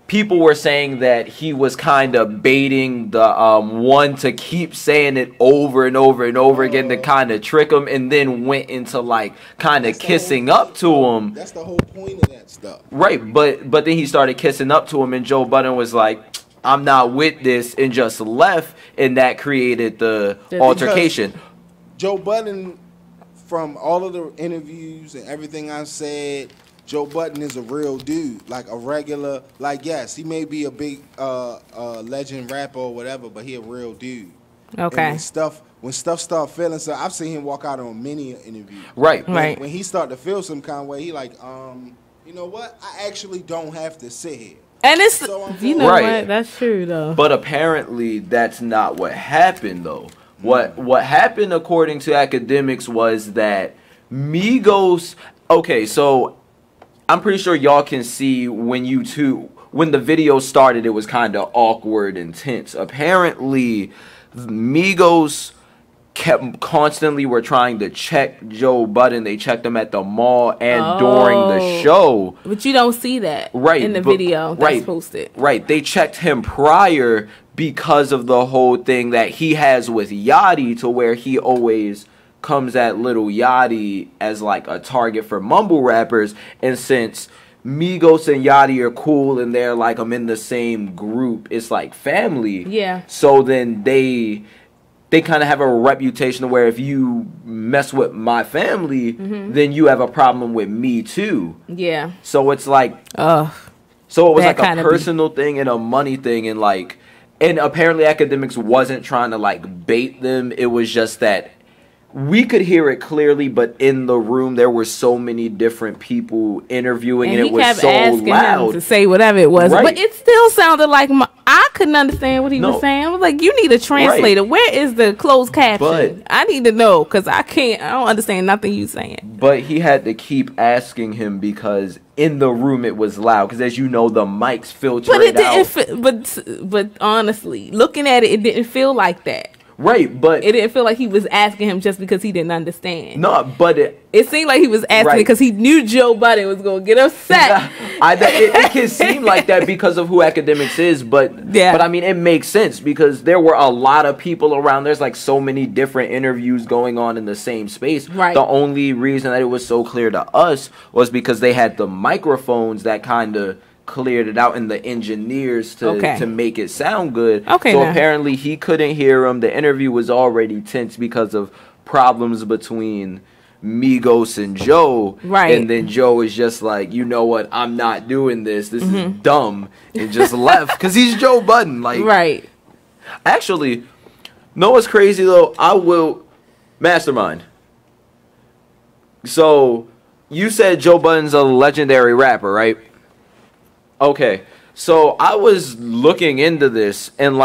people were saying that he was kind of baiting the one to keep saying it over and over and over again to kind of trick him, and then went into kind of kissing up to him. That's the whole point of that stuff. Right, but then he started kissing up to him, and Joe Budden was like, I'm not with this, and just left, and that created the altercation. Joe Budden, from all of the interviews and everything I said, Joe Budden is a real dude, like a regular, yes, he may be a big legend rapper or whatever, but he a real dude. Okay. And when stuff start feeling, so I've seen him walk out on many interviews. Right. When he start to feel some kind of way, he like, you know what? I actually don't have to sit here. And it's, you know what? That's true, though. But apparently, that's not what happened, though. What happened, according to Academics, was that Migos. Okay, so I'm pretty sure y'all can see when the video started, it was kind of awkward and tense. Apparently, Migos constantly were trying to check Joe Budden. They checked him at the mall and during the show. But you don't see that in the video that's posted. Right. They checked him prior because of the whole thing that he has with Yachty, to where he always comes at Lil Yachty as like a target for mumble rappers. And since Migos and Yachty are cool and they're like, I'm in the same group, it's like family. Yeah. So then they kind of have a reputation where if you mess with my family, then you have a problem with me too. Yeah. So it's like, so it was like a personal thing and a money thing, and apparently Academics wasn't trying to bait them. It was just that we could hear it clearly, but in the room there were so many different people interviewing, and it was so loud him to say whatever it was. Right. But it still sounded like I couldn't understand what he was saying. I was like, you need a translator. Right. Where is the closed caption? I need to know, because I don't understand nothing you saying. But he had to keep asking him because in the room it was loud. Because as you know, the mics filter it out. But honestly, looking at it, it didn't feel like that. Right, but it didn't feel like he was asking him just because he didn't understand. No, but it seemed like he was asking because he knew Joe Budden was going to get upset. It can seem like that because of who Academics is, but I mean, it makes sense because there were a lot of people around. There's like so many different interviews going on in the same space. Right. The only reason that it was so clear to us was because they had the microphones that kind of cleared it out and the engineers to make it sound good. So apparently he couldn't hear him. The interview was already tense because of problems between Migos and Joe. Right. And then Joe is just like, you know what, I'm not doing this. This is dumb. And just left because he's Joe Budden. Right. Actually, know what's crazy though? I will Mastermind. So you said Joe Budden's a legendary rapper, right? Okay, so I was looking into this and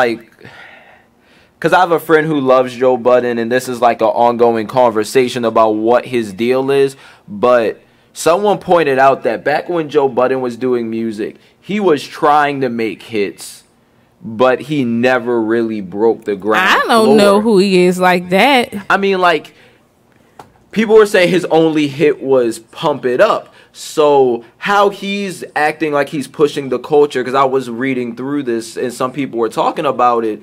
because I have a friend who loves Joe Budden, and this is like an ongoing conversation about what his deal is. But someone pointed out that back when Joe Budden was doing music, he was trying to make hits, but he never really broke the ground. I don't know who he is like that. I mean, people were saying his only hit was Pump It Up. So how he's acting like he's pushing the culture, because I was reading through this and some people were talking about it.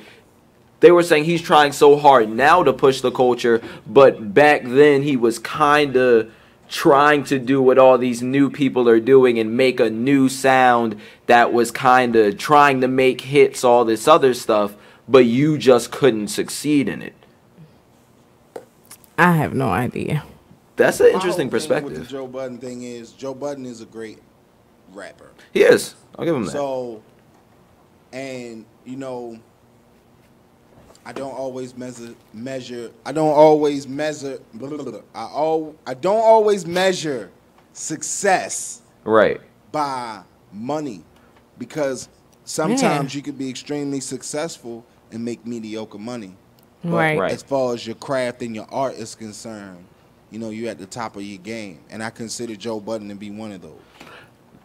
They were saying he's trying so hard now to push the culture, but back then he was kind of trying to do what all these new people are doing and make a new sound that was kind of trying to make hits, all this other stuff, but you just couldn't succeed in it. I have no idea. That's an interesting perspective. With the Joe Budden thing is, Joe Budden is a great rapper. He is. I'll give him that. So, and you know, I don't always measure success right by money. because sometimes you could be extremely successful and make mediocre money. Right. As far as your craft and your art is concerned, you know, you're at the top of your game. And I consider Joe Budden to be one of those.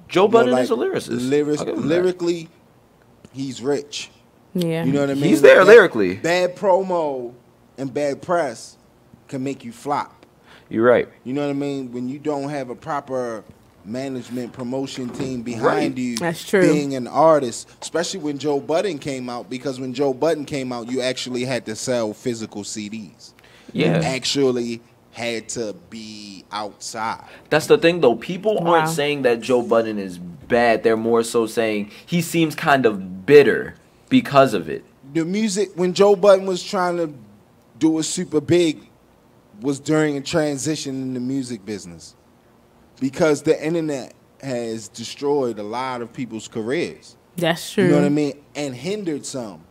Joe Budden is a lyricist. Lyrically, he's rich. Yeah. You know what I mean? He's there lyrically. Bad promo and bad press can make you flop. You're right. You know what I mean? When you don't have a proper management promotion team behind you, that's true. Being an artist, especially when Joe Budden came out, because when Joe Budden came out, you actually had to sell physical CDs. Yeah. You actually had to be outside. That's the thing, though. People aren't saying that Joe Budden is bad. They're more so saying he seems kind of bitter because of it. The music, when Joe Budden was trying to do it super big, was during a transition in the music business. Because the internet has destroyed a lot of people's careers. That's true. You know what I mean? And hindered some.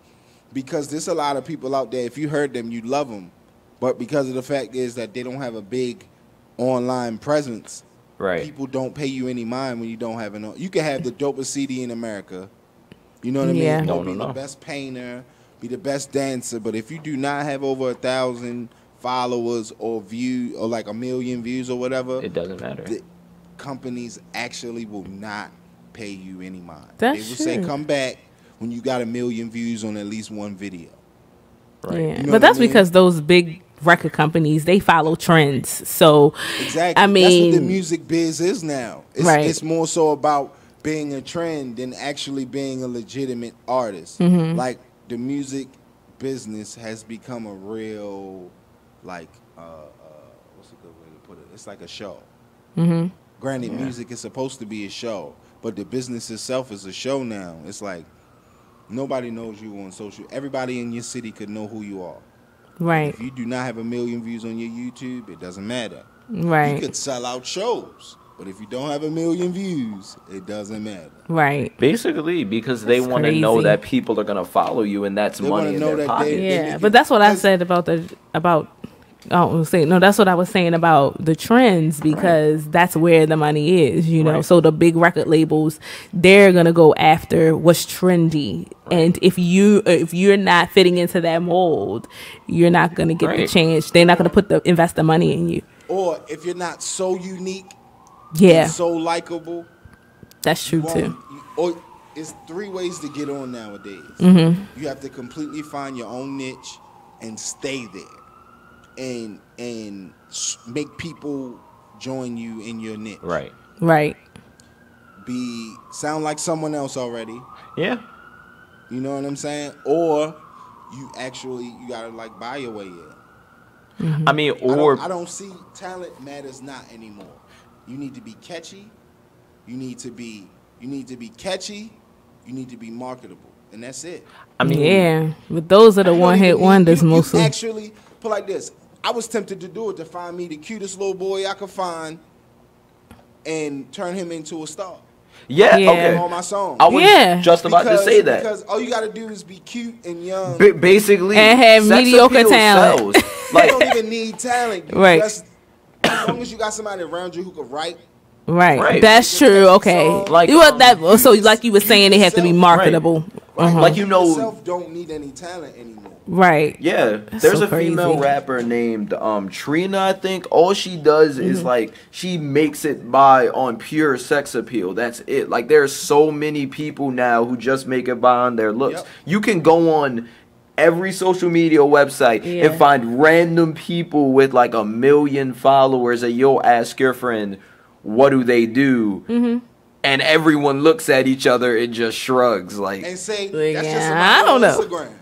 Because there's a lot of people out there, if you heard them, you love them. But because of the fact is that they don't have a big online presence, people don't pay you any mind when you don't have an. You can have the dopest CD in America. You know what I mean? Be the best painter, be the best dancer. But if you do not have over 1,000 followers or view or like 1 million views or whatever, it doesn't matter. The companies actually will not pay you any mind. That's they will true. say, come back when you got 1 million views on at least one video. Yeah. You know but that's what I mean? because those big record companies, they follow trends. So exactly. I mean, that's what the music biz is now. It's more so about being a trend than actually being a legitimate artist. Mhm. Like the music business has become a real, like, what's a good way to put it? It's like a show. Mhm. Granted, music is supposed to be a show, but the business itself is a show now. It's like nobody knows you on social. Everybody in your city could know who you are. Right. If you do not have 1 million views on your YouTube, it doesn't matter. Right. You could sell out shows, but if you don't have 1 million views, it doesn't matter. Right. Basically, because they want to know that people are going to follow you, and that's money in their pocket. Yeah, but that's what I said about that's what I was saying about the trends, because that's where the money is, you know. So the big record labels, they're gonna go after what's trendy, and if you're not fitting into that mold, you're not gonna get the chance. They're not gonna invest the money in you. Or if you're not so unique, and so likable, that's true too. Or it's 3 ways to get on nowadays. Mhm. You have to completely find your own niche and stay there. And make people join you in your niche. Right. Right. Sound like someone else already. Yeah. You know what I'm saying? Or you gotta like buy your way in. Mm-hmm. I mean, I don't see talent matters not anymore. You need to be catchy. You need to be catchy. You need to be marketable, and that's it. I mean, yeah, but those are the one-hit wonders mostly. You actually put like this. I was tempted to do it, to find me the cutest little boy I could find and turn him into a star. Yeah, okay. On my song. I was just about to say that. Because all you got to do is be cute and young. Basically. And have mediocre talent. You don't even need talent. Right. As long as you got somebody around you who could write. Right. That's true. Okay. Like so like you were saying, they have to be marketable. Right. Like, you know, yourself don't need any talent anymore. Right. Yeah. That's There's so a female crazy. rapper named Trina, I think. All she does is like she makes it by on pure sex appeal. That's it. Like there's so many people now who just make it by on their looks. Yep. You can go on every social media website and find random people with like 1 million followers, and you'll ask your friend, what do they do? Mm-hmm. And everyone looks at each other and just shrugs, like, and say, that's just somebody I don't on know. Instagram.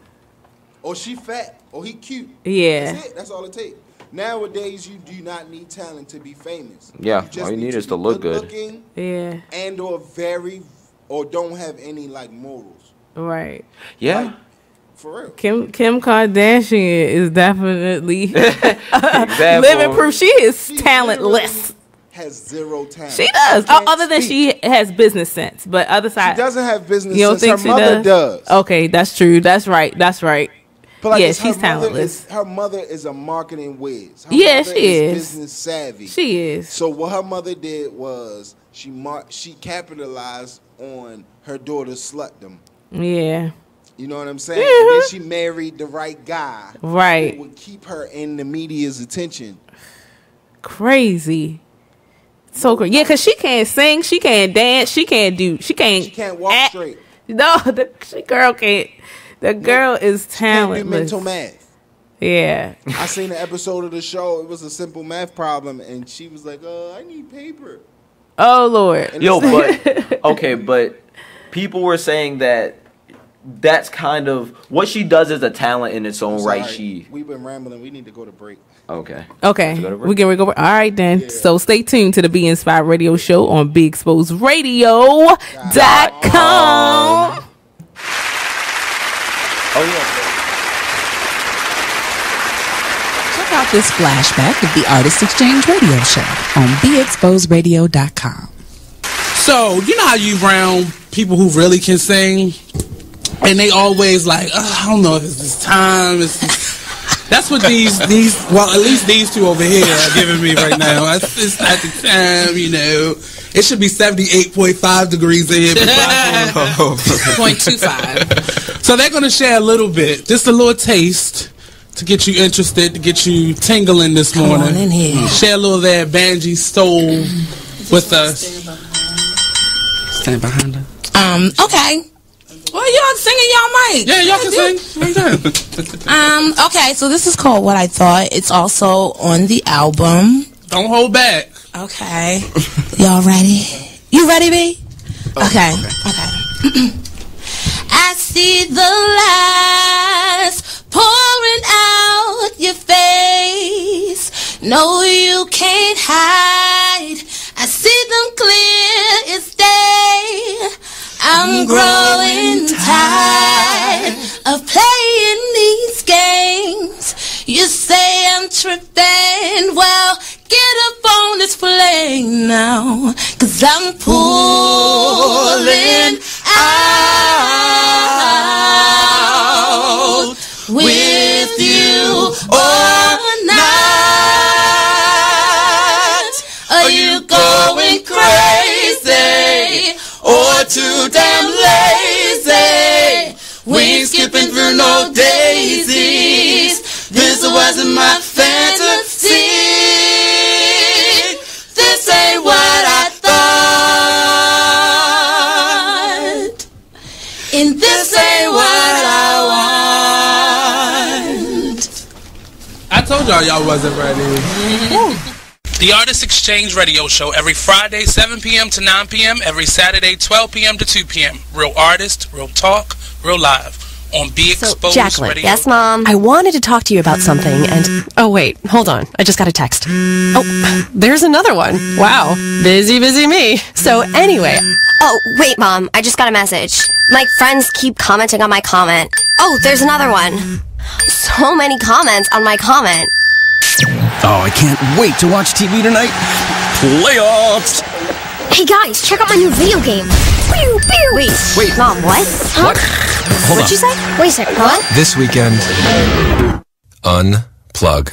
Or she fat, or he cute. Yeah. That's it. That's all it takes. Nowadays, you do not need talent to be famous. yeah, just all you need is be to look good. looking Yeah. and or don't have any like morals. Right. Yeah. Like, for real. Kim Kardashian is definitely living proof. She is talentless. Has zero talent. She does. Other than she has business sense, but other side, she doesn't have business you don't sense. think Her she mother does. Okay, that's true. That's right. That's right. But like yeah, this, she's talentless. Her mother is a marketing whiz. Her Yeah, mother she is. business savvy. She is. So what her mother did was she capitalized on her daughter's slutdom. Yeah. You know what I'm saying? And then she married the right guy. Right. Who would keep her in the media's attention. Crazy. So crazy. Yeah, because she can't sing, she can't dance, she can't walk straight. No, the girl can't. The girl is talentless. Can't do mental math. Yeah. I seen an episode of the show. It was a simple math problem, and she was like, I need paper. Oh, Lord. Yo, but, okay, but people were saying that that's kind of, what she does is a talent in its own right. We've been rambling. We need to go to break. Okay. We can go. All right, then. Yeah. So stay tuned to the Be Inspired Radio Show on BeExposedRadio.com. Oh, yeah. Check out this flashback of the Artist Exchange Radio Show on BeExposedRadio.com. So, you know how you round people who really can sing? And they always like, I don't know if it's this time. That's what these, well, at least these two over here are giving me right now. It's not the time, you know. It should be 78.5 degrees in here. 0.25. So they're going to share a little bit, just a little taste to get you interested, to get you tingling this morning. Come on in here. Share a little of that Banji soul with us. Stand behind her. Okay. Well, y'all singing y'all mic. Yeah, y'all can sing. Okay, so this is called What I Thought. It's also on the album. Don't hold back. Okay. Y'all ready? You ready, B? Okay. I see the lights pouring out your face. No, you can't hide. I see them clear as day. I'm growing tired of playing these games. You say I'm tripping, well, get up on this plane now, 'cause I'm pulling out with you all night. Are you going crazy? Or too damn lazy? We ain't skipping through no daisies. This wasn't my fantasy. This ain't what I thought. And this ain't what I want. I told y'all wasn't ready. The Artist Exchange Radio Show every Friday, 7 p.m. to 9 p.m., every Saturday, 12 p.m. to 2 p.m. Real artist, real talk, real live. On Be Exposed Jacqueline, Radio. Yes, Mom? I wanted to talk to you about something, and... Oh, wait, hold on. I just got a text. Oh, there's another one. Wow. Busy me. So, anyway... Oh, wait, Mom. I just got a message. My friends keep commenting on my comment. Oh, there's another one. So many comments on my comment. Oh, I can't wait to watch TV tonight. Playoffs! Hey guys, check out my new video game. Pew, pew. Wait, Mom, what? Huh? What? Hold What'd on. you say? Wait a second, what? This weekend, unplug.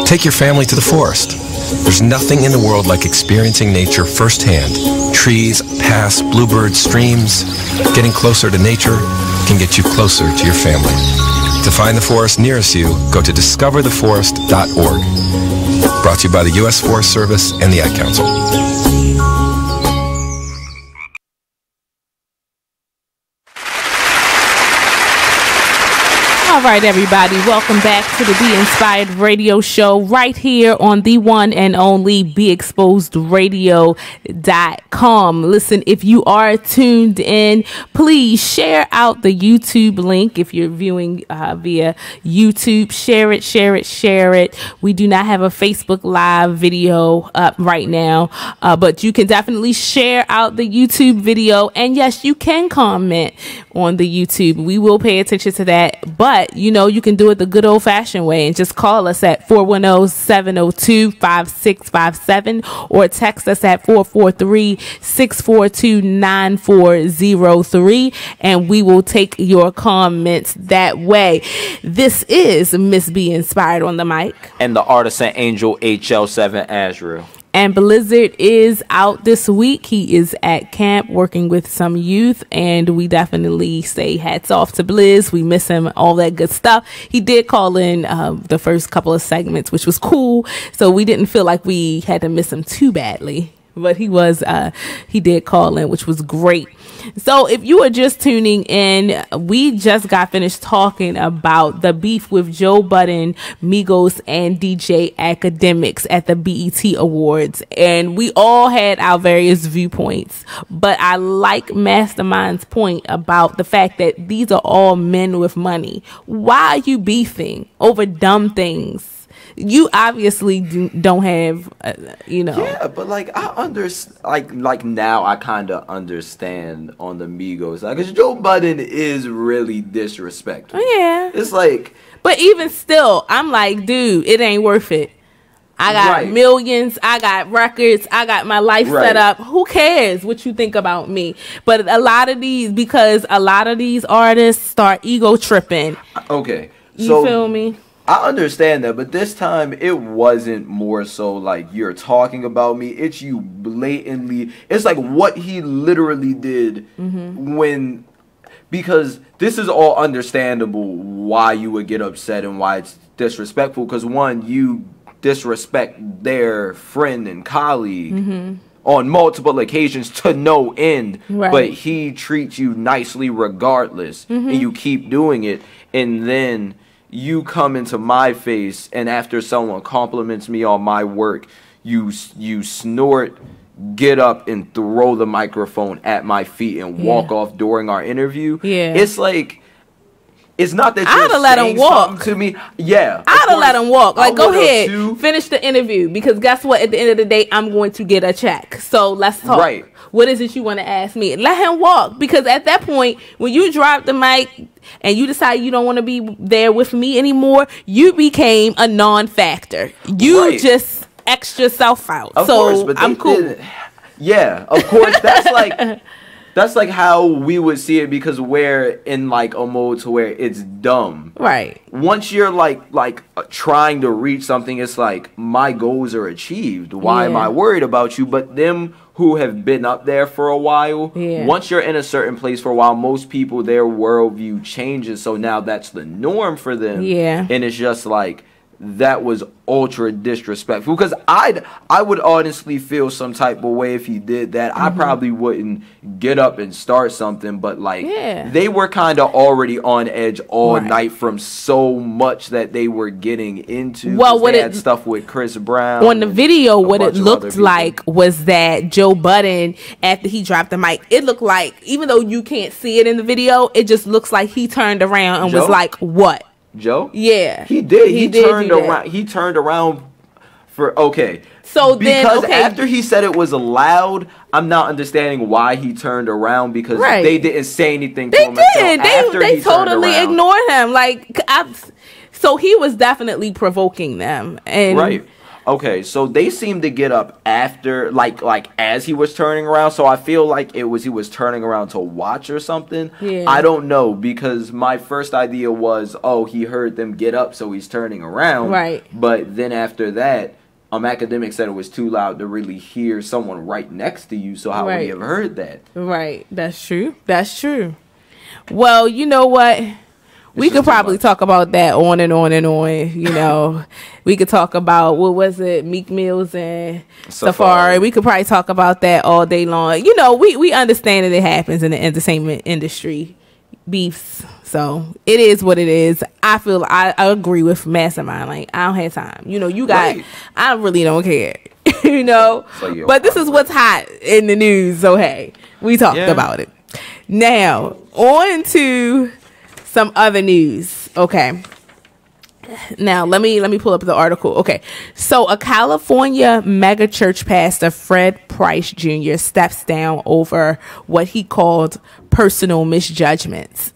Take your family to the forest. There's nothing in the world like experiencing nature firsthand. Trees, paths, bluebirds, streams. Getting closer to nature can get you closer to your family. To find the forest nearest you, go to discovertheforest.org. Brought to you by the U.S. Forest Service and the Ad Council. All right, everybody. Welcome back to the Be Inspired Radio Show right here on the one and only BeExposedRadio.com. Listen, if you are tuned in, please share out the YouTube link. If you're viewing via YouTube, share it. We do not have a Facebook Live video up right now, but you can definitely share out the YouTube video. And yes, you can comment on the YouTube. We will pay attention to that, but you know, you can do it the good old-fashioned way and just call us at 410-702-5657 or text us at 443-642-9403, and we will take your comments that way. This is Miss Be Inspired on the mic. And the artisan angel HL7 Azriel. And Blizzard is out this week. He is at camp working with some youth, and we definitely say hats off to Blizz. We miss him, all that good stuff. He did call in the first couple of segments, which was cool, so we didn't feel like we had to miss him too badly. But he did call in, which was great. So if you are just tuning in, we just got finished talking about the beef with Joe Budden, Migos, and DJ Academics at the BET Awards. And we all had our various viewpoints. But I like Mastermind's point about the fact that these are all men with money. Why are you beefing over dumb things? You obviously don't have, Yeah, but like I understand, like now I kind of understand on the Migos, like, cause Joe Budden is really disrespectful. Yeah, it's like, but even still, I'm like, dude, it ain't worth it. I got millions, I got records, I got my life set up. Who cares what you think about me? But because a lot of these artists start ego tripping. Okay, you feel me? I understand that, but this time it wasn't more so like you're talking about me. It's you blatantly. It's like what he literally did because this is all understandable why you would get upset and why it's disrespectful. Because one, you disrespect their friend and colleague on multiple occasions to no end, but he treats you nicely regardless, and you keep doing it, and then you come into my face, and after someone compliments me on my work, you snort, get up, and throw the microphone at my feet and walk off during our interview. Yeah, it's like, it's not that I'd have let him walk to me. Yeah, I'd have let him walk. Like, go ahead, finish the interview, because guess what? At the end of the day, I'm going to get a check. So let's talk. Right. What is it you want to ask me? Let him walk, because at that point, when you drop the mic and you decide you don't want to be there with me anymore, you became a non-factor. You just X yourself out. Of course, but I'm cool. Yeah, of course. That's like how we would see it, because we're in like a mode to where it's dumb. Right. Once you're like trying to reach something, it's like, my goals are achieved. Why am I worried about you? But them who have been up there for a while, once you're in a certain place for a while, most people, their worldview changes. So now that's the norm for them. Yeah. And it's just like, that was ultra disrespectful, because I would honestly feel some type of way if he did that. I probably wouldn't get up and start something, but like they were kind of already on edge all night from so much that they were getting into. Well, what they had stuff with Chris Brown on the video, what it looked like was that Joe Budden, after he dropped the mic, it looked like, even though you can't see it in the video, it just looks like he turned around and was like, what? Joe? Yeah. He did. He turned around. He turned around for So because after he said it was loud, I'm not understanding why he turned around, because they didn't say anything to him. They totally ignored him. So he was definitely provoking them. And Okay, so they seemed to get up after, like as he was turning around. So I feel like he was turning around to watch or something. Yeah. I don't know, because my first idea was, he heard them get up, so he's turning around. Right. But then after that, Academic said it was too loud to really hear someone right next to you. So how would he have heard that? Right. That's true. Well, you know what? We could probably talk about that on and on and on. We could talk about, what was it, Meek Mills and Safari. We could probably talk about that all day long. We understand that it happens in the entertainment industry, beefs. So it is what it is. I agree with Mastermind. Like, I don't have time. I really don't care. But this is what's hot in the news. So hey, we talked about it. Now on to some other news. Okay. Now let me pull up the article. Okay. So a California mega church pastor, Fred Price Jr., steps down over what he called personal misjudgments.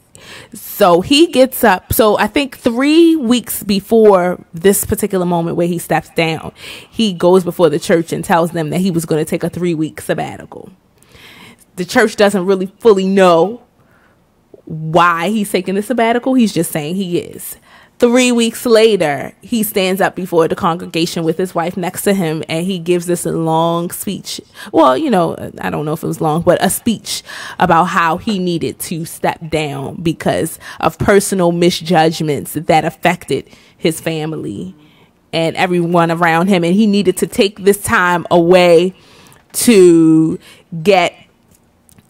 So he gets up. So I think 3 weeks before this particular moment where he steps down, he goes before the church and tells them that he was going to take a 3-week sabbatical. The church doesn't really fully know why he's taking the sabbatical. He's just saying he is. 3 weeks later, he stands up before the congregation with his wife next to him, and he gives this long speech. Well, you know, I don't know if it was long, but a speech about how he needed to step down because of personal misjudgments that affected his family and everyone around him. And he needed to take this time away to get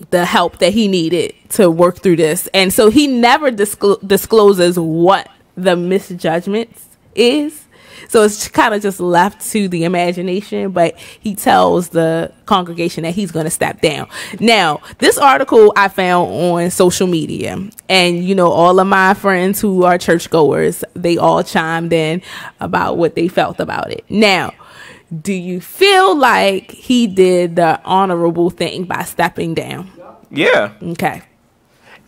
the help that he needed to work through this. And so he never discloses what the misjudgments is. So it's kind of just left to the imagination, but he tells the congregation that he's going to step down. Now, this article I found on social media, and you know, all of my friends who are churchgoers, they all chimed in about what they felt about it. Now, do you feel like he did the honorable thing by stepping down? Yeah. Okay.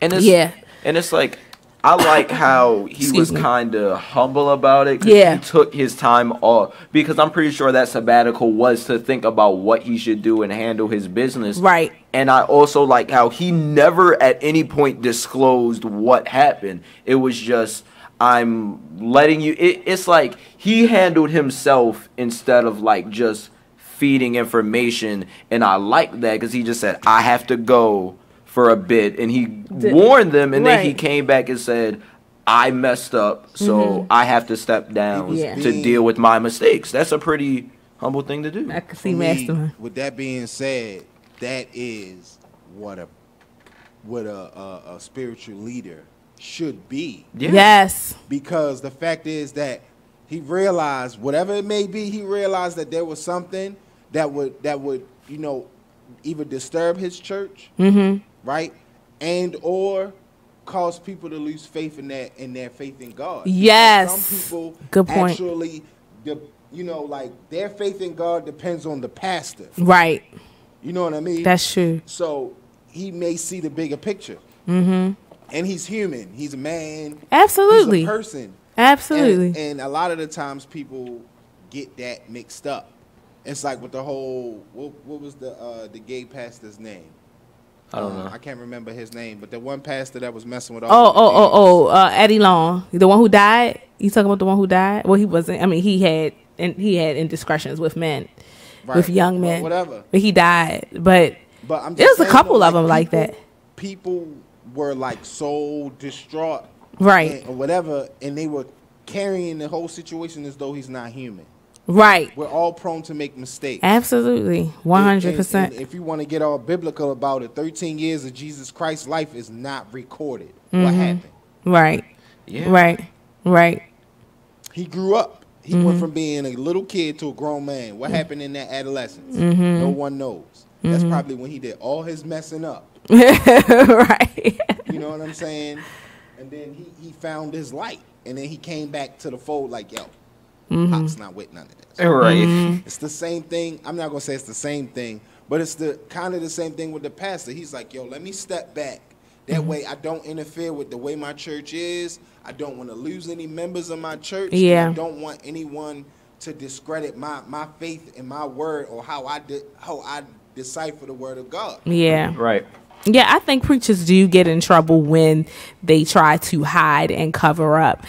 And it's like, I like how he was kind of humble about it. 'Cause he took his time off, because I'm pretty sure that sabbatical was to think about what he should do and handle his business. Right. And I also like how he never at any point disclosed what happened. It was just, I'm letting you. It's like he handled himself instead of like just feeding information. And I like that, because he just said, I have to go for a bit, and he warned them, and then he came back and said, I messed up, so I have to step down to deal with my mistakes. That's a pretty humble thing to do. I can see Masterman. With that being said, that is what a spiritual leader should be. Yes. Because the fact is that he realized, whatever it may be, he realized that there was something that would you know, either disturb his church, right, and or cause people to lose faith in their faith in God. Yes. Some people Good point. actually, you know, like their faith in God depends on the pastor. Right. You know what I mean? That's true. So he may see the bigger picture. And he's human. He's a man. Absolutely. He's a person. Absolutely. And a lot of the times people get that mixed up. It's like with the whole, what was the gay pastor's name? I don't know. I can't remember his name, but the one pastor that was messing with Eddie Long, the one who died. You talking about the one who died? Well, he wasn't. I mean, he had indiscretions with men, with young men. Whatever. But he died. But I'm just there's a saying, couple though, of them like that. People were like so distraught, right, or whatever, and they were carrying the whole situation as though he's not human. Right. We're all prone to make mistakes. Absolutely. 100%. If you want to get all biblical about it, 13 years of Jesus Christ's life is not recorded. What happened? Right. Yeah. Right. He grew up. He went from being a little kid to a grown man. What happened in that adolescence? No one knows. That's probably when he did all his messing up. Right. You know what I'm saying? And then he found his light. And then he came back to the fold like, yo, Pop's not with none of this. Right. It's the same thing. I'm not going to say it's the same thing, but it's the kind of the same thing with the pastor. He's like, yo, let me step back. That way I don't interfere with the way my church is. I don't want to lose any members of my church. Yeah. I don't want anyone to discredit my faith and my word, or how I decipher the word of God. Yeah. Right. Yeah, I think preachers do get in trouble when they try to hide and cover up.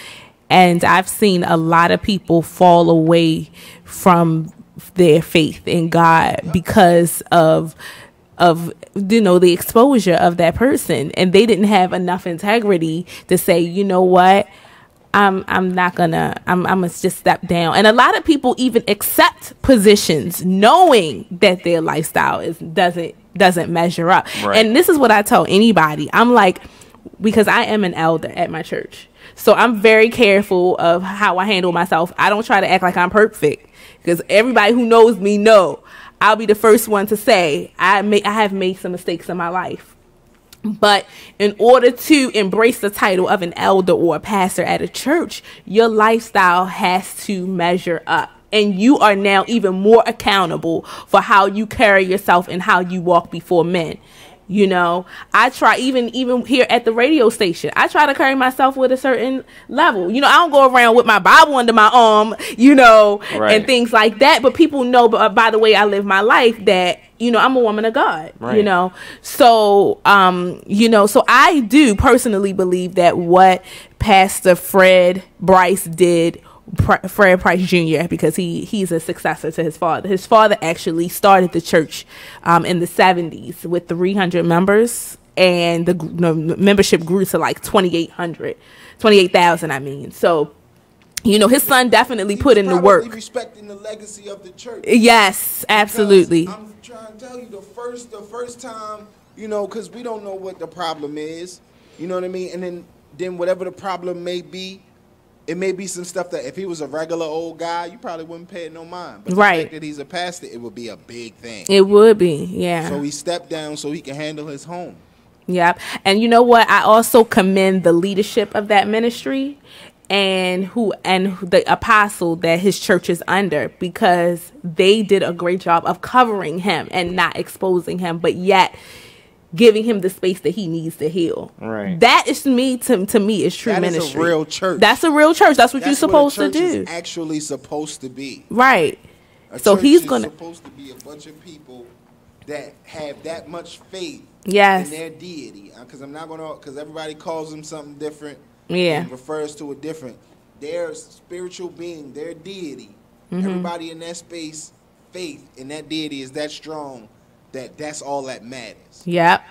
And I've seen a lot of people fall away from their faith in God because of you know, the exposure of that person, and they didn't have enough integrity to say, you know what, I'm gonna just step down. And a lot of people even accept positions knowing that their lifestyle doesn't measure up. Right. And this is what I tell anybody. I'm like, because I am an elder at my church, so I'm very careful of how I handle myself. I don't try to act like I'm perfect, because everybody who knows me know I'll be the first one to say I have made some mistakes in my life. But in order to embrace the title of an elder or a pastor at a church, your lifestyle has to measure up. And you are now even more accountable for how you carry yourself and how you walk before men. You know, I try, even here at the radio station, I try to carry myself with a certain level. You know, I don't go around with my Bible under my arm, you know, and things like that. But people know by the way I live my life that I'm a woman of God, Right. So, so I do personally believe that what Pastor Fred Bryce did, Fred Price Jr., because he's a successor to his father. His father actually started the church in the 70s with 300 members, and the membership grew to like 28,000, I mean. So, his son definitely put in the work. Respecting the legacy of the church. Yes, absolutely. Because I'm trying to tell you, the first time, because we don't know what the problem is, you know what I mean? And then whatever the problem may be, it may be some stuff that if he was a regular old guy, you probably wouldn't pay it no mind. But the fact that he's a pastor, it would be a big thing. It would be, yeah. So he stepped down so he can handle his home. Yep. And you know what? I also commend the leadership of that ministry and the apostle that his church is under, because they did a great job of covering him and not exposing him, but yet giving him the space that he needs to heal. Right. That is to me is true ministry. That is a real church. That's a real church. That's what you're supposed to do. Is actually supposed to be. Right. So he's supposed to be a bunch of people that have that much faith in their deity. Because because everybody calls them something different. Yeah. And refers to it different. Their spiritual being, their deity, everybody in that space, faith in that deity is that strong that's all that matters. Yep.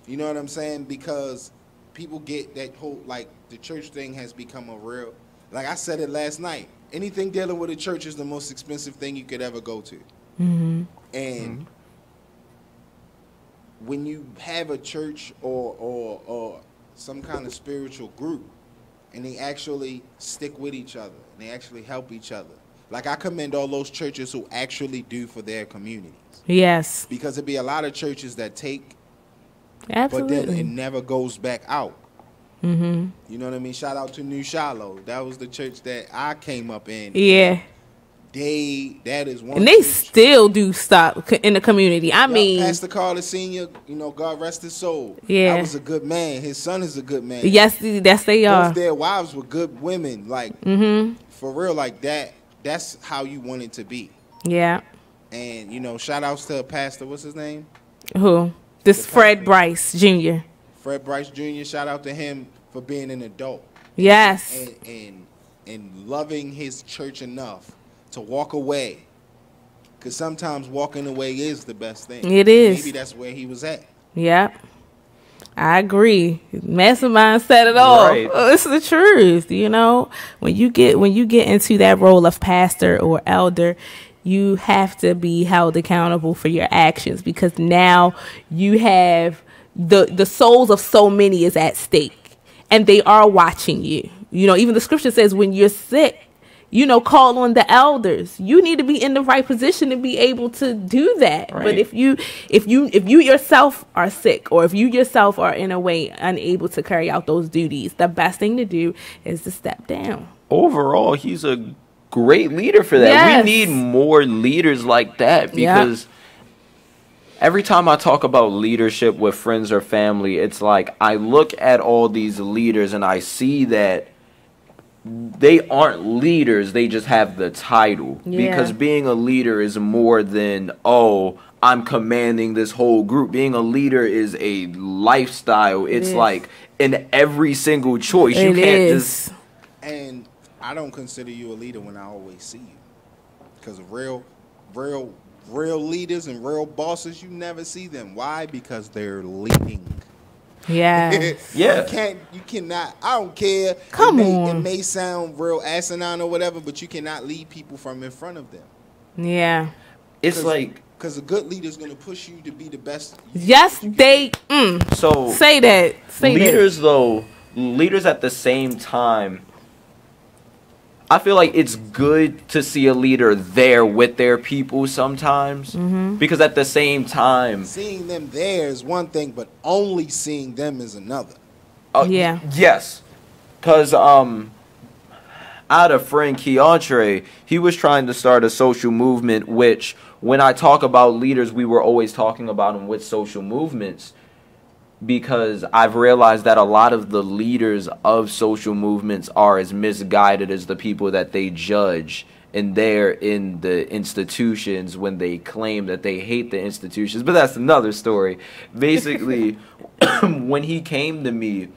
You know what I'm saying? Because people get that whole, like, the church thing has become a real, like I said it last night, anything dealing with a church is the most expensive thing you could ever go to. And when you have a church or some kind of spiritual group, and they actually stick with each other, and they actually help each other. Like, I commend all those churches who actually do for their communities. Yes. Because there'd be a lot of churches that take, absolutely, but then it never goes back out. You know what I mean? Shout out to New Shiloh. That was the church that I came up in. Yeah. That is one. And they still do stuff in the community. I mean, Pastor Carter Sr., God rest his soul. Yeah. That was a good man. His son is a good man. Yes, they are. Both their wives were good women. Like, for real, like that. That's how you want it to be. Yeah. And, shout outs to Pastor, what's his name? Who? This Fred Bryce Jr. Fred Bryce Jr., shout out to him for being an adult. Yes. And loving his church enough to walk away. Because sometimes walking away is the best thing. It is. Maybe that's where he was at. Yep. I agree. Mastermind said it all. Right. It's the truth, When you get into that role of pastor or elder, you have to be held accountable for your actions, because now you have the souls of so many is at stake, and they are watching you. Even the scripture says when you're sick, call on the elders. You need to be in the right position to be able to do that. Right. But if you yourself are sick, or if you yourself are in a way unable to carry out those duties, the best thing to do is to step down. Overall, he's a great leader for that. Yes. We need more leaders like that, because every time I talk about leadership with friends or family, it's like I look at all these leaders and I see that they aren't leaders, they just have the title. Yeah. Because being a leader is more than, I'm commanding this whole group. Being a leader is a lifestyle. It's like in every single choice. You can't just... And I don't consider you a leader when I always see you. Because real leaders and real bosses, you never see them. Why? Because they're leading. Yeah. Yeah. You cannot. I don't care. Come on. It may sound real asinine or whatever, but you cannot lead people from in front of them. Yeah. It's like... Because a good leader is going to push you to be the best. Yes, they... So... Say that. Leaders, though, leaders at the same time... I feel like it's good to see a leader there with their people sometimes, because at the same time, seeing them there is one thing, but only seeing them is another. Yeah. Yes, because I had a friend, Keontre, he was trying to start a social movement, which when I talk about leaders, we were always talking about them with social movements. Because I've realized that a lot of the leaders of social movements are as misguided as the people that they judge and they're in the institutions when they claim that they hate the institutions. But that's another story. Basically, when he came to me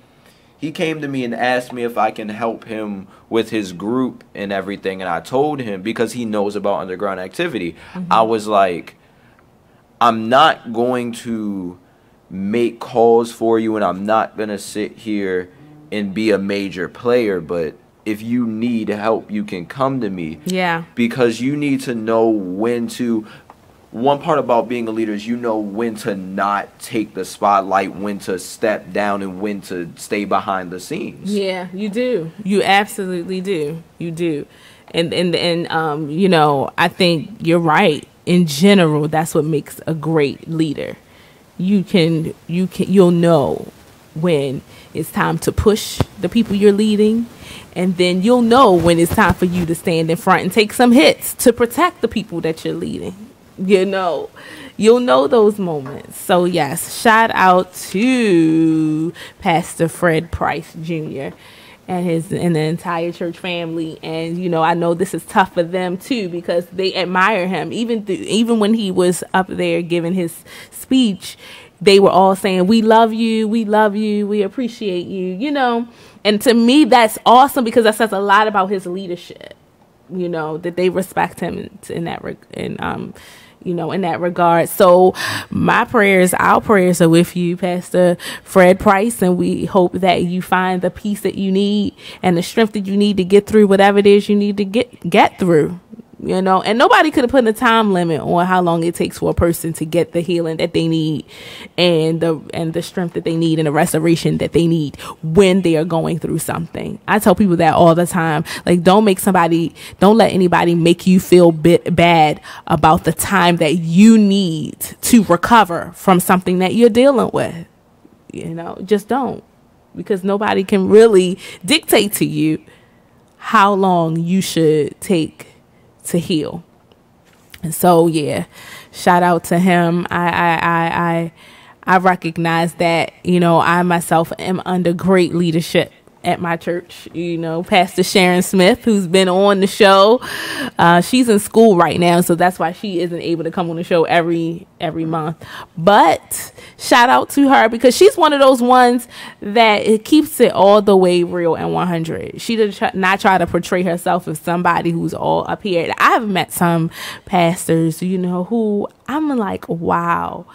and asked me if I can help him with his group and everything. And I told him, because he knows about underground activity, I was like, I'm not going to make calls for you, and I'm not going to sit here and be a major player, but if you need help, you can come to me. Yeah. Because you need to know when to. One part about being a leader is you know when to not take the spotlight, when to step down, and when to stay behind the scenes. Yeah, you do. You absolutely do. You do. And you know, I think you're right. In general, that's what makes a great leader. You'll know when it's time to push the people you're leading, and then you'll know when it's time for you to stand in front and take some hits to protect the people that you're leading. You know, you'll know those moments. So yes, shout out to Pastor Fred Price Jr. and the entire church family. And you know, I know this is tough for them too, because they admire him. Even when he was up there giving his speech, they were all saying, "We love you, we love you, we appreciate you." You know, and to me, that's awesome, because that says a lot about his leadership. You know, that they respect him in that regard. So our prayers are with you, Pastor Fred Price, and we hope that you find the peace that you need and the strength that you need to get through whatever it is you need to get through. You know, and nobody could have put a time limit on how long it takes for a person to get the healing that they need and the strength that they need and the restoration that they need when they are going through something. I tell people that all the time. Like, don't let anybody make you feel bad about the time that you need to recover from something that you're dealing with. You know, just don't, because nobody can really dictate to you how long you should take to heal. And so yeah, shout out to him. I recognize that, you know, I myself am under great leadership at my church. You know, Pastor Sharon Smith, who's been on the show, she's in school right now, so that's why she isn't able to come on the show every month. But shout out to her, because she's one of those ones that it keeps it all the way real and 100. She does not try to portray herself as somebody who's all up here. I've met some pastors, you know, who I'm like, wow,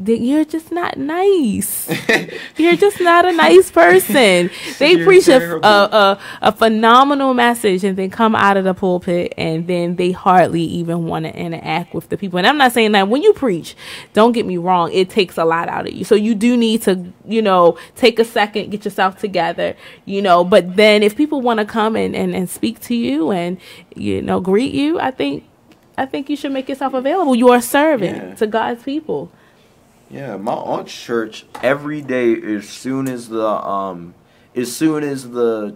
you're just not nice. You're just not a nice person. They preach a phenomenal message and then come out of the pulpit and then they hardly even want to interact with the people. And I'm not saying that when you preach, don't get me wrong, it takes a lot out of you. So you do need to, you know, take a second, get yourself together, you know. But then if people want to come and speak to you and, you know, greet you, I think you should make yourself available. You are a servant to God's people. Yeah, my aunt's church, every day as soon as the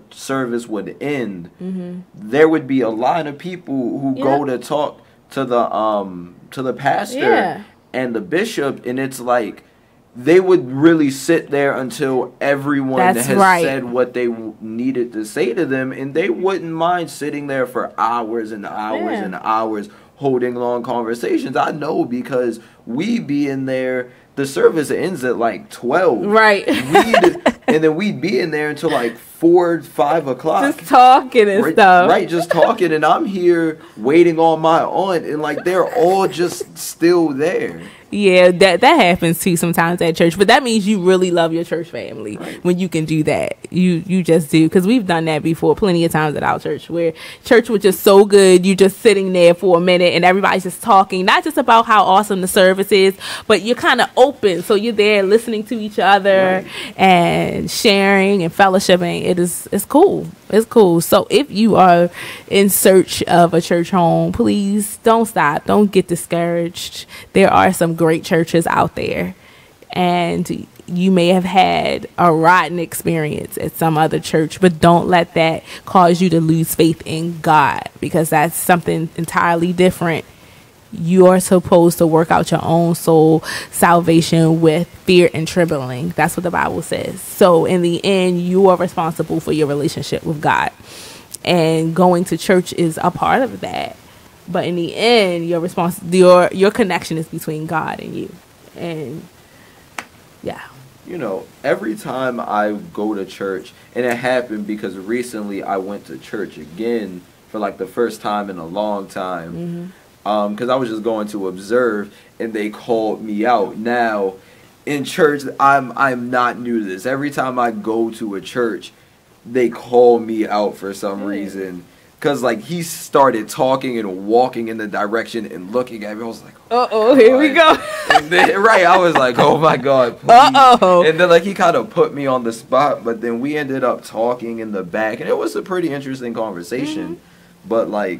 service would end, there would be a line of people who go to talk to the pastor and the bishop, and it's like they would really sit there until everyone has said what they needed to say to them, and they wouldn't mind sitting there for hours and hours and hours holding long conversations. I know, because we be in there. The service ends at like 12. Right. And then we'd be in there until like 4, 5 o'clock. Just talking and stuff. Right, just talking. And I'm here waiting on my aunt. And like they're all just still there. Yeah, that happens too sometimes at church. But that means you really love your church family when you can do that. You just do. Because we've done that before plenty of times at our church, where church was just so good. You just sitting there for a minute and everybody's just talking. Not just about how awesome the service is, but you're kind of open. So you're there listening to each other and sharing and fellowshipping. It's cool. It's cool. So if you are in search of a church home, please don't stop. Don't get discouraged. There are some great churches out there, and you may have had a rotten experience at some other church, but don't let that cause you to lose faith in God, because that's something entirely different. You are supposed to work out your own soul salvation with fear and trembling. That's what the Bible says. So in the end, you are responsible for your relationship with God. and going to church is a part of that. But in the end, your connection is between God and you. And yeah. You know, every time I go to church, and it happened because recently I went to church again for like the first time in a long time, because I was just going to observe, and they called me out. Now, in church, I'm not new to this. Every time I go to a church, they call me out for some reason. Because, like, he started talking and walking in the direction and looking at me. I was like, uh-oh, here we go. And then, I was like, oh, my God, please. Uh-oh. And then, like, he kind of put me on the spot. But then we ended up talking in the back. And it was a pretty interesting conversation. But, like...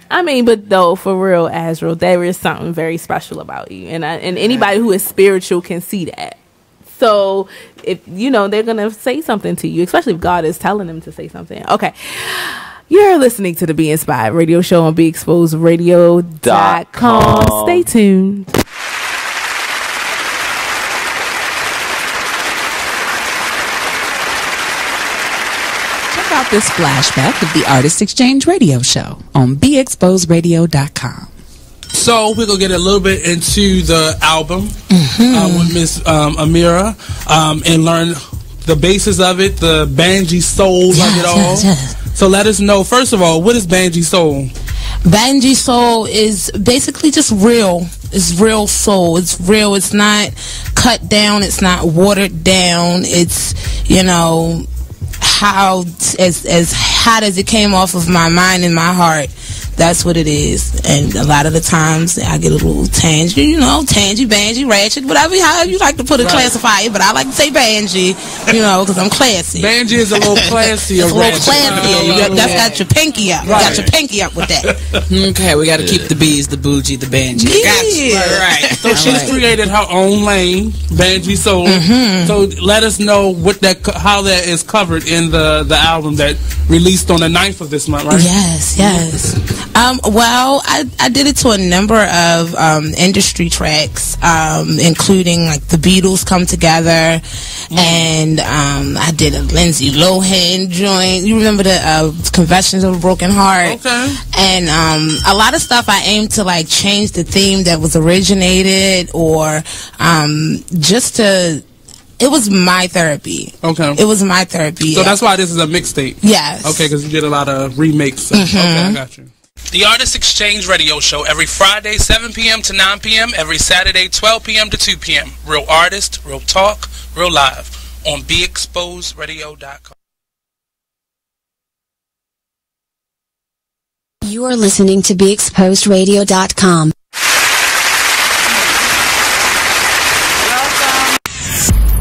I mean, but though, for real, Azriel, there is something very special about you. And anybody who is spiritual can see that. So, if, you know, they're going to say something to you, especially if God is telling them to say something. Okay. You're listening to the Be Inspired radio show on BeExposedRadio.com. Stay tuned. Check out this flashback of the Artist Exchange radio show on BeExposedRadio.com. So we're going to get a little bit into the album with Miss Amira and learn the basis of it, the Banji soul of it all. Yes. So let us know, first of all, what is Banji soul? Banji soul is basically just real. It's real soul. It's real. It's not cut down. It's not watered down. It's, you know, how as hot as it came off of my mind and my heart. That's what it is. And a lot of the times I get a little tangy, you know, banji, ratchet, whatever, however you like to put it, classify it. But I like to say banji, you know, because I'm classy. Banji is a little classier. It's a little classier. That's got your pinky up. Right. You got your pinky up with that. Okay, we got to keep the B's, the bougie, the banji. Yeah. Right. So she's created her own lane, Banji soul. So let us know how that is covered in the album that released on the 9th of this month, right? Yes. Well, I did it to a number of industry tracks, including like the Beatles Come Together, and I did a Lindsay Lohan joint. You remember the Confessions of a Broken Heart? Okay. And a lot of stuff I aimed to like change the theme that was originated, or just to... It was my therapy. Okay. It was my therapy. So that's why this is a mixtape. Yes. Okay, because you did a lot of remakes. Okay, I got you. The Artist Exchange radio show every Friday, 7 p.m. to 9 p.m. Every Saturday, 12 p.m. to 2 p.m. Real artist, real talk, real live on BeExposedRadio.com. You are listening to BeExposedRadio.com.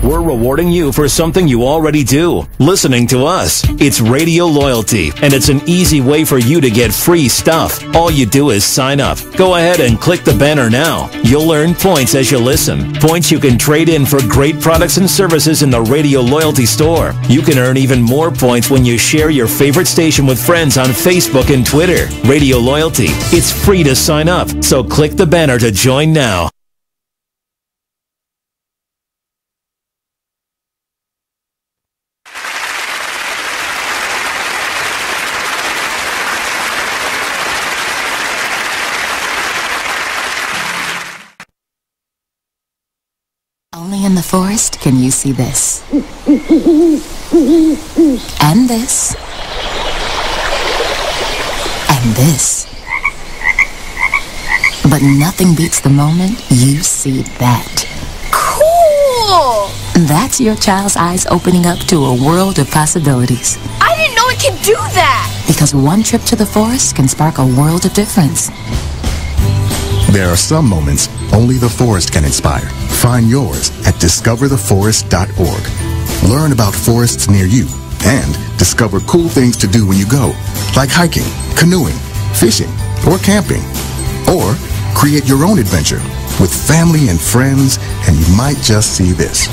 We're rewarding you for something you already do, listening to us. It's Radio Loyalty, and it's an easy way for you to get free stuff. All you do is sign up. Go ahead and click the banner now. You'll earn points as you listen. Points you can trade in for great products and services in the Radio Loyalty store. You can earn even more points when you share your favorite station with friends on Facebook and Twitter. Radio Loyalty. It's free to sign up, so click the banner to join now. Only in the forest can you see this. And this. And this. But nothing beats the moment you see that. Cool! That's your child's eyes opening up to a world of possibilities. I didn't know it could do that! Because one trip to the forest can spark a world of difference. There are some moments only the forest can inspire. Find yours at discovertheforest.org. Learn about forests near you and discover cool things to do when you go, like hiking, canoeing, fishing, or camping. Or create your own adventure with family and friends, and you might just see this.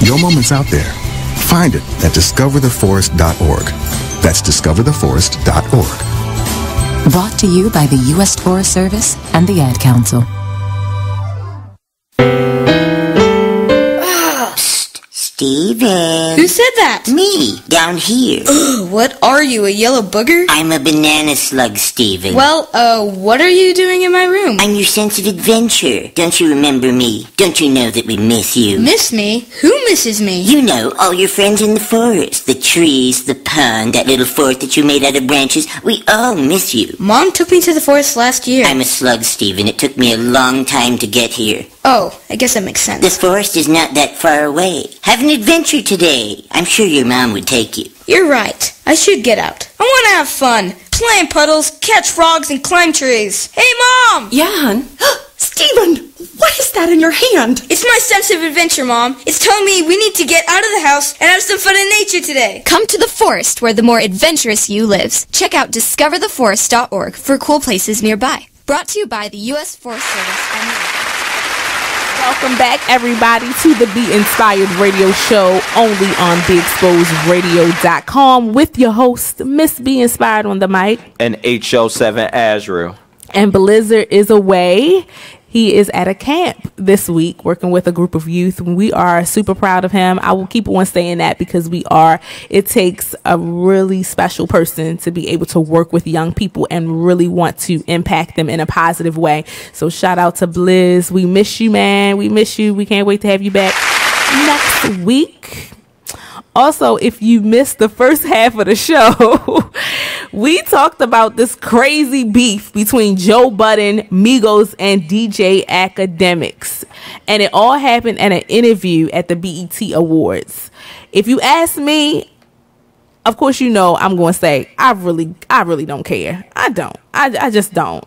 Your moment's out there. Find it at discovertheforest.org. That's discovertheforest.org. Brought to you by the U.S. Forest Service and the Ad Council. Steven. Who said that? Me, down here. What are you, a yellow booger? I'm a banana slug, Steven. Well, what are you doing in my room? I'm your sense of adventure. Don't you remember me? Don't you know that we miss you? Miss me? Who misses me? You know, all your friends in the forest. The trees, the pond, that little fort that you made out of branches. We all miss you. Mom took me to the forest last year. I'm a slug, Steven. It took me a long time to get here. Oh, I guess that makes sense. The forest is not that far away. Have an adventure today. I'm sure your mom would take you. You're right. I should get out. I want to have fun. Play in puddles, catch frogs, and climb trees. Hey, Mom! Yeah, hon? Steven, what is that in your hand? It's my sense of adventure, Mom. It's telling me we need to get out of the house and have some fun in nature today. Come to the forest where the more adventurous you lives. Check out discovertheforest.org for cool places nearby. Brought to you by the U.S. Forest Service and Welcome back, everybody, to the Be Inspired Radio Show, only on BeExposedRadio.com, with your host, Miss Be Inspired on the mic. And HL7 Azriel. And Blizzard is away. He is at a camp this week working with a group of youth. We are super proud of him. I will keep on saying that because we are. It takes a really special person to be able to work with young people and really want to impact them in a positive way. So shout out to Blizz. We miss you, man. We miss you. We can't wait to have you back next week. Also, if you missed the first half of the show, we talked about this crazy beef between Joe Budden, Migos, and DJ Academics. And it all happened at an interview at the BET Awards. If you ask me, of course, you know, I'm going to say, I really don't care. I don't. I just don't.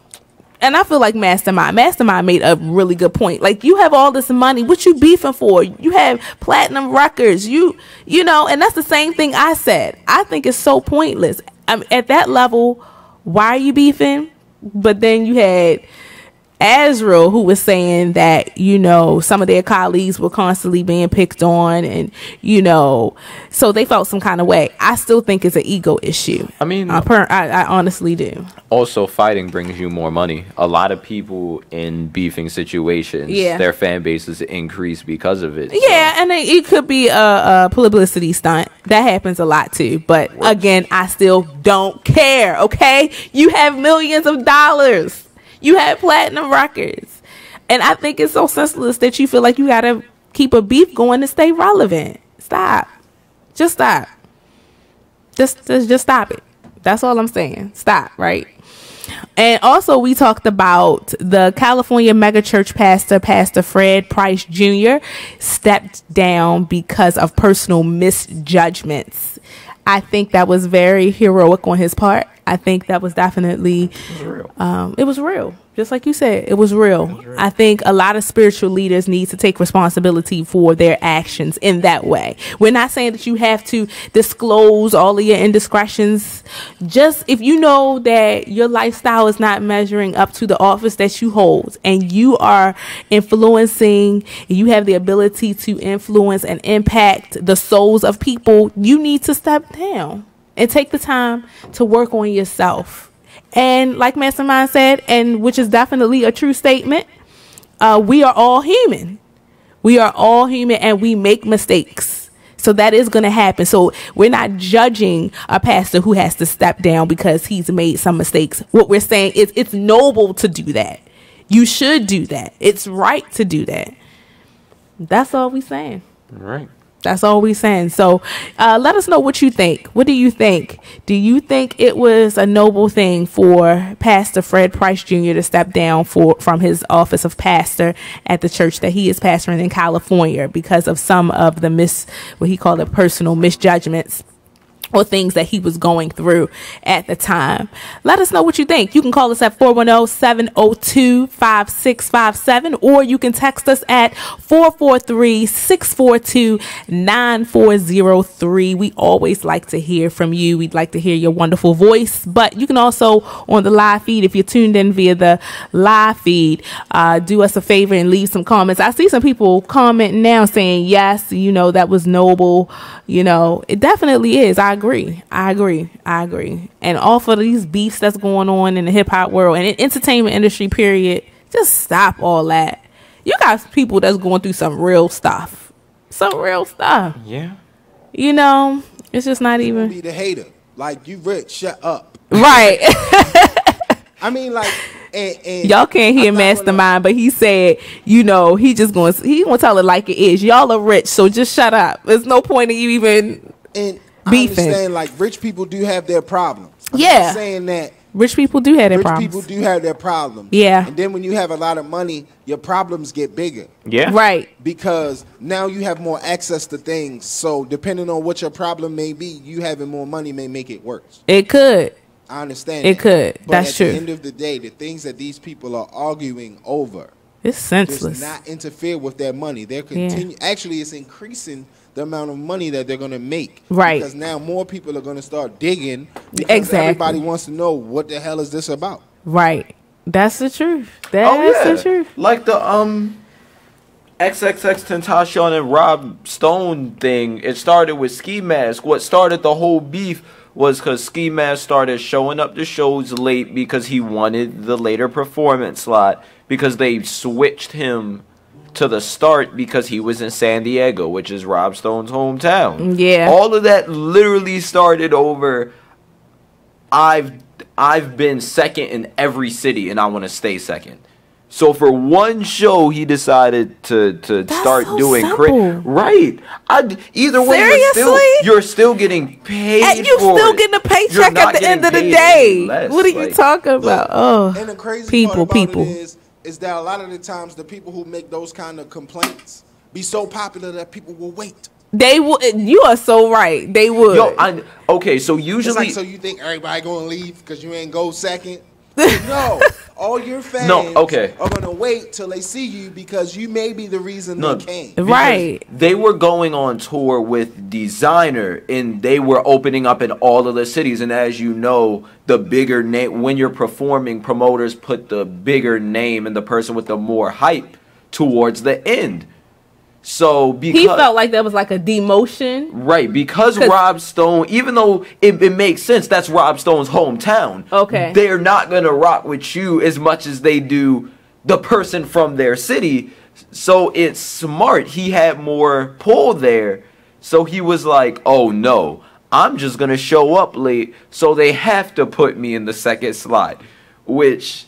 And I feel like Mastermind made a really good point. Like, you have all this money. What you beefing for? You have platinum records. You know, and that's the same thing I said. I think it's so pointless. At that level, why are you beefing? But then you had Azriel, who was saying that, you know, some of their colleagues were constantly being picked on, and, you know, so they felt some kind of way. I still think it's an ego issue. I mean, I honestly do. Also, fighting brings you more money. A lot of people in beefing situations, their fan bases increase because of it. Yeah, and it could be a publicity stunt. That happens a lot too. But again, I still don't care, okay? You have millions of dollars. You had platinum records. And I think it's so senseless that you feel like you got to keep a beef going to stay relevant. Stop. Just stop. Just stop it. That's all I'm saying. Stop, right? And also, we talked about the California megachurch pastor, Pastor Fred Price Jr., stepped down because of personal misjudgments. I think that was very heroic on his part. I think that was definitely, it was real. Just like you said, it was real. I think a lot of spiritual leaders need to take responsibility for their actions in that way. We're not saying that you have to disclose all of your indiscretions. Just if you know that your lifestyle is not measuring up to the office that you hold, and you are influencing, you have the ability to influence and impact the souls of people, you need to step down and take the time to work on yourself. And like Mastermind said, and which is definitely a true statement, we are all human. We are all human, and we make mistakes. So that is going to happen. So we're not judging a pastor who has to step down because he's made some mistakes. What we're saying is it's noble to do that. You should do that. It's right to do that. That's all we're saying. Right. That's all we're saying. So let us know what you think. What do you think? Do you think it was a noble thing for Pastor Fred Price Jr. to step down from his office of pastor at the church that he is pastoring in California because of some of the what he called it personal misjudgments or things that he was going through at the time? Let us know what you think. You can call us at 410-702-5657, or you can text us at 443-642-9403. We always like to hear from you. We'd like to hear your wonderful voice, but you can also on the live feed, if you're tuned in via the live feed, do us a favor and leave some comments. I see some people commenting now saying, yes, you know, that was noble. You know, it definitely is. I agree. And all for these beefs that's going on in the hip hop world and in entertainment industry, period, just stop all that. You got people that's going through some real stuff. some real stuff. Yeah. You know, it's just not People even. be the hater. Like, you rich, shut up. Right. I mean, like, and y'all can't hear Mastermind, but he said, you know, he gonna tell it like it is. Y'all are rich, so just shut up. There's no point in you even beefing. I understand, like, rich people do have their problems. I'm Yeah. not saying that. Rich people do have their problems. Rich people do have their problems. Yeah. And then when you have a lot of money, your problems get bigger. Yeah. Right. Because now you have more access to things. So depending on what your problem may be, you having more money may make it worse. It could. I understand. It could. But That's true. At the end of the day, the things that these people are arguing over, it's senseless. does not interfere with their money. They're Actually, it's increasing the amount of money that they're going to make. Right. Because now more people are going to start digging. Because everybody wants to know what the hell is this about. Right. That's the truth. That's the truth. Like the XXX Tentacion and Rob Stone thing. It started with Ski Mask. What started the whole beef was because Ski Mask started showing up to shows late because he wanted the later performance slot, because they switched him to the start because he was in San Diego, which is Rob Stone's hometown. Yeah. All of that literally started over, I've been second in every city and I want to stay second. So for one show, he decided to start doing right. Either way, you're still getting paid. And you still getting a paycheck at the end of the day. What are you talking about? And the crazy people. It is that a lot of the times the people who make those kind of complaints be so popular that people will wait. They would. You are so right. They would. Yo, okay. So usually, it's like, so you think everybody gonna leave because you ain't go second? No, all your fans are gonna wait till they see you because you may be the reason they came. Right. They were going on tour with Designer, and they were opening up in all of the cities. And as you know, the bigger name, when you're performing, promoters put the bigger name and the person with the more hype towards the end. So because he felt like that was like a demotion, right? Because Rob Stone, even though it makes sense, that's Rob Stone's hometown. Okay, they're not gonna rock with you as much as they do the person from their city. So it's smart. He had more pull there, so he was like, "Oh no, I'm just gonna show up late, so they have to put me in the second slot," which.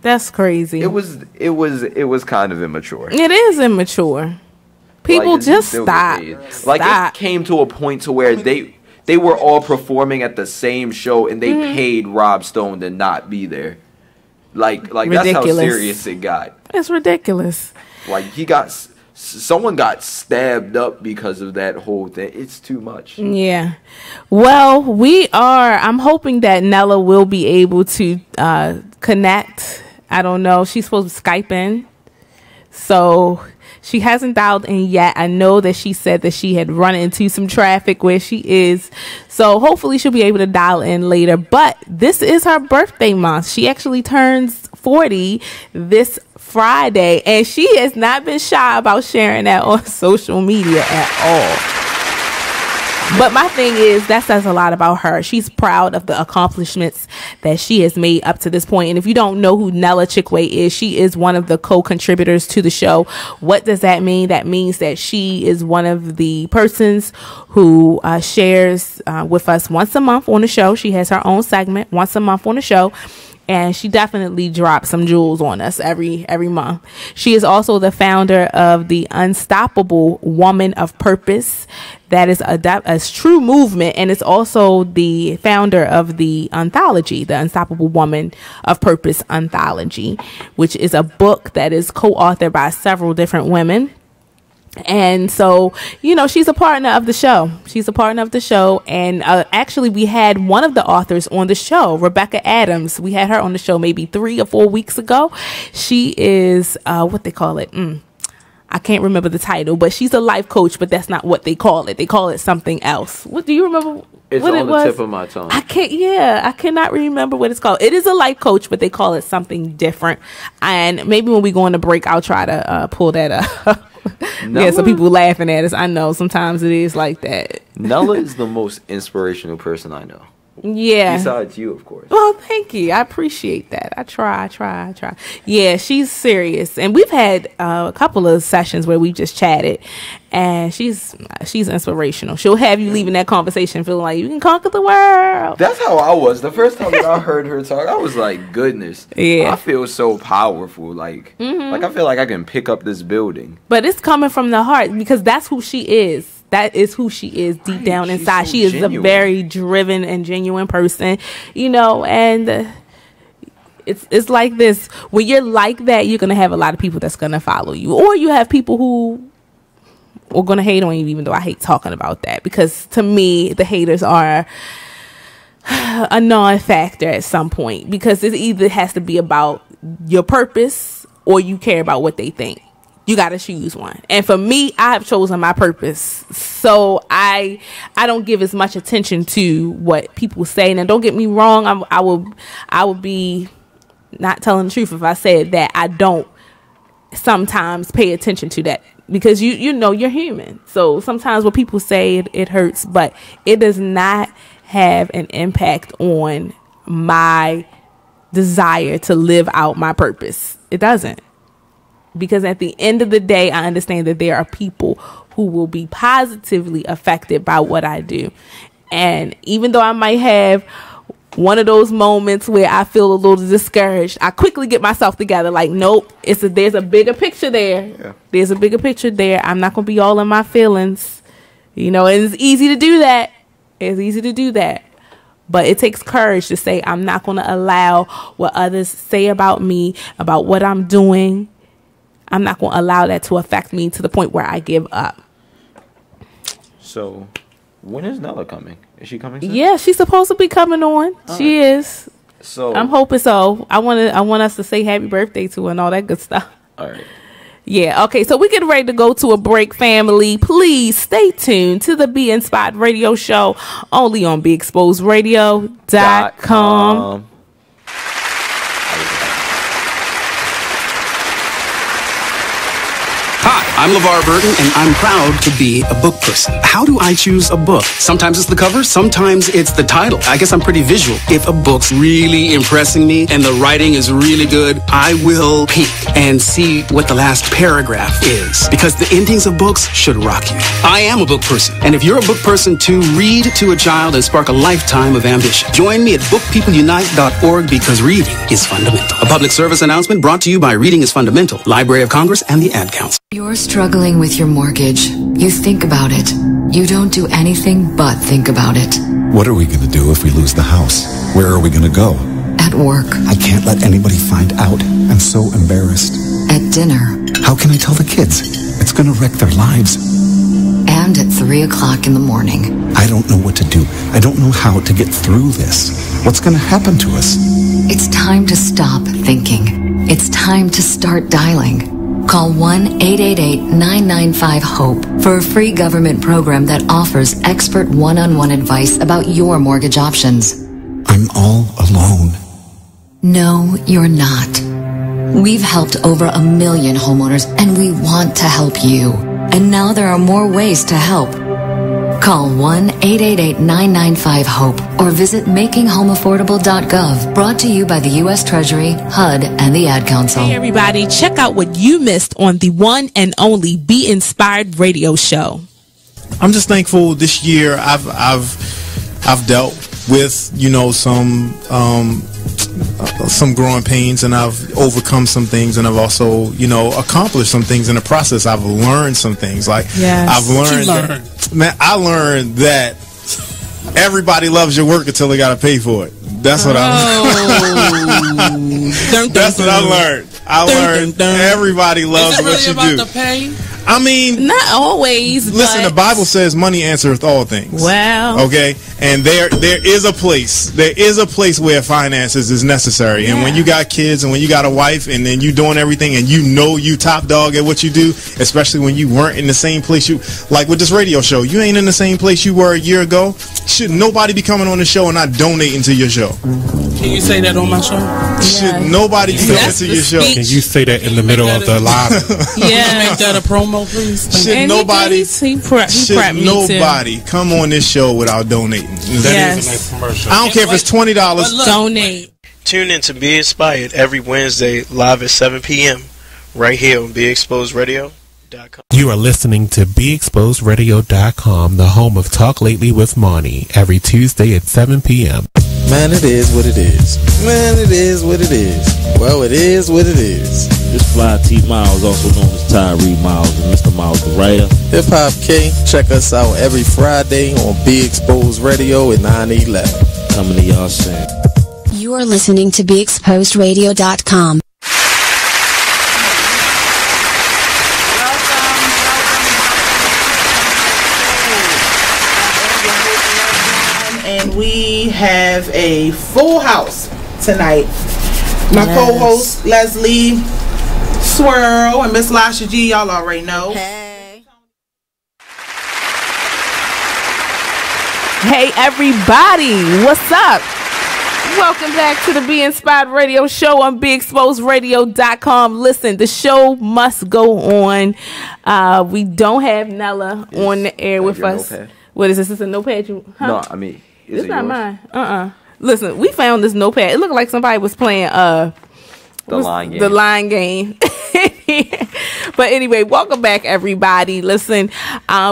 That's crazy. It was kind of immature. It is immature. People like, just stop. Like it came to a point to where they were all performing at the same show and they paid Rob Stone to not be there. Like ridiculous. That's how serious it got. It's ridiculous. Like someone got stabbed up because of that whole thing. It's too much. Yeah. Well, I'm hoping that Nella will be able to connect. I don't know. She's supposed to Skype in. So she hasn't dialed in yet. I know that she said that she had run into some traffic where she is. So hopefully she'll be able to dial in later. But this is her birthday month. She actually turns 40 this Friday. And she has not been shy about sharing that on social media at all. But my thing is, that says a lot about her. She's proud of the accomplishments that she has made up to this point. And if you don't know who Nella Chikwe is, she is one of the co-contributors to the show. What does that mean? That means that she is one of the persons who shares with us once a month on the show. She has her own segment once a month on the show. And she definitely drops some jewels on us every month. She is also the founder of the Unstoppable Woman of Purpose. That is a true movement. And it's also the founder of the anthology, the Unstoppable Woman of Purpose anthology, which is a book that is co-authored by several different women. And so, you know, she's a partner of the show. And actually, we had one of the authors on the show, Rebecca Adams. We had her on the show maybe 3 or 4 weeks ago. She is, what they call it? I can't remember the title, but she's a life coach, but that's not what they call it. They call it something else. What do you remember? It's what on it the was? tip of my tongue. I cannot remember what it's called. It is a life coach, but they call it something different. And maybe when we go on the break, I'll try to pull that up. Yeah, some people laughing at us. I know sometimes it is like that. Nella is the most inspirational person I know. Yeah. Besides you, of course. Well, thank you. I appreciate that. I try. Yeah, she's serious. And we've had a couple of sessions where we just chatted. And she's inspirational. She'll have you leaving that conversation feeling like you can conquer the world. That's how I was. The first time that I heard her talk, I was like, goodness. Yeah. I feel so powerful. Like, like I feel like I can pick up this building. But it's coming from the heart because that's who she is. That is who she is deep down inside. So she is genuine. a very driven and genuine person, you know, and it's like this. When you're like that, you're going to have a lot of people that's going to follow you. Or you have people who are going to hate on you, even though I hate talking about that. Because to me, the haters are a non-factor at some point. Because it either has to be about your purpose or you care about what they think. You got to choose one. And for me, I have chosen my purpose. So I don't give as much attention to what people say. And don't get me wrong, I would be not telling the truth if I said that I don't sometimes pay attention to that. Because you know you're human. So sometimes what people say, it hurts. But it does not have an impact on my desire to live out my purpose. It doesn't. Because at the end of the day, I understand that there are people who will be positively affected by what I do. And even though I might have one of those moments where I feel a little discouraged, I quickly get myself together. Like, nope, there's a bigger picture there. Yeah. There's a bigger picture there. I'm not going to be all in my feelings. You know, and it's easy to do that. It's easy to do that. But it takes courage to say, I'm not going to allow what others say about me, about what I'm doing. I'm not going to allow that to affect me to the point where I give up. So, when is Nella coming? Is she coming soon? Yeah, she's supposed to be coming on. She is. So I'm hoping so. I want us to say happy birthday to her and all that good stuff. All right. Yeah, okay, so we're getting ready to go to a break, family. Please stay tuned to the Be Inspired Radio Show only on BeExposedRadio.com. I'm LeVar Burton, and I'm proud to be a book person. How do I choose a book? Sometimes it's the cover, sometimes it's the title. I guess I'm pretty visual. If a book's really impressing me and the writing is really good, I will peek and see what the last paragraph is, because the endings of books should rock you. I am a book person, and if you're a book person too, read to a child and spark a lifetime of ambition. Join me at bookpeopleunite.org, because reading is fundamental. A public service announcement brought to you by Reading is Fundamental, Library of Congress, and the Ad Council. You're struggling with your mortgage. You think about it. You don't do anything but think about it. What are we going to do if we lose the house? Where are we going to go? At work. I can't let anybody find out. I'm so embarrassed. At dinner. How can I tell the kids? It's going to wreck their lives. And at 3 o'clock in the morning. I don't know what to do. I don't know how to get through this. What's going to happen to us? It's time to stop thinking. It's time to start dialing. Call 1-888-995-HOPE for a free government program that offers expert one-on-one advice about your mortgage options. I'm all alone. No, you're not. We've helped over 1 million homeowners, and we want to help you. And now there are more ways to help. Call 1-888-995-HOPE or visit makinghomeaffordable.gov. Brought to you by the U.S. Treasury, HUD, and the Ad Council. Hey, everybody, check out what you missed on the one and only Be Inspired Radio Show. I'm just thankful this year I've dealt with, you know, some growing pains, and I've overcome some things, and I've also, you know, accomplished some things in the process. I've learned some things. Like, yes. I learned that everybody loves your work until they got to pay for it. That's what That's what I learned. I learned everybody loves what you do. The pay? I mean, not always. Listen, the Bible says money answereth all things. Well, okay, and there is a place. There is a place where finances is necessary. Yeah. And when you got kids and when you got a wife and then you doing everything and you know you top dog at what you do, especially when you weren't in the same place you, like with this radio show, you ain't in the same place you were a year ago. Should nobody be coming on the show and not donating to your show? Can you say that on my show? Should nobody be coming to your show? Can you say that in the middle of the live? Yeah, make that a promo, please. Should nobody come on this show without donating? That is a nice commercial. I don't care if it's $20. Donate. Tune in to Be Inspired every Wednesday live at 7 p.m. right here on BeExposedRadio.com. You are listening to BeExposedRadio.com, the home of Talk Lately with Monty, every Tuesday at 7 p.m. Man, it is what it is. Man, it is what it is. Well, it is what it is. This Fly T Miles, also known as Tyree Miles and Mr. Miles the Raya. Hip Hop K, check us out every Friday on Be Exposed Radio at 9/11. Coming to y'all soon. You are listening to BeExposedRadio.com. And we have a full house tonight. My co-host Leslie Swirl and Miss Lasha G, y'all already know. Hey everybody, what's up? Welcome back to the Be Inspired Radio Show on BeExposedRadio.com. Listen, the show must go on. We don't have Nella on the air with us. Notepad? What is this? Is a notepad? No, I mean, it's not mine. Listen, we found this notepad. It looked like somebody was playing the line game. But anyway, welcome back everybody. Listen,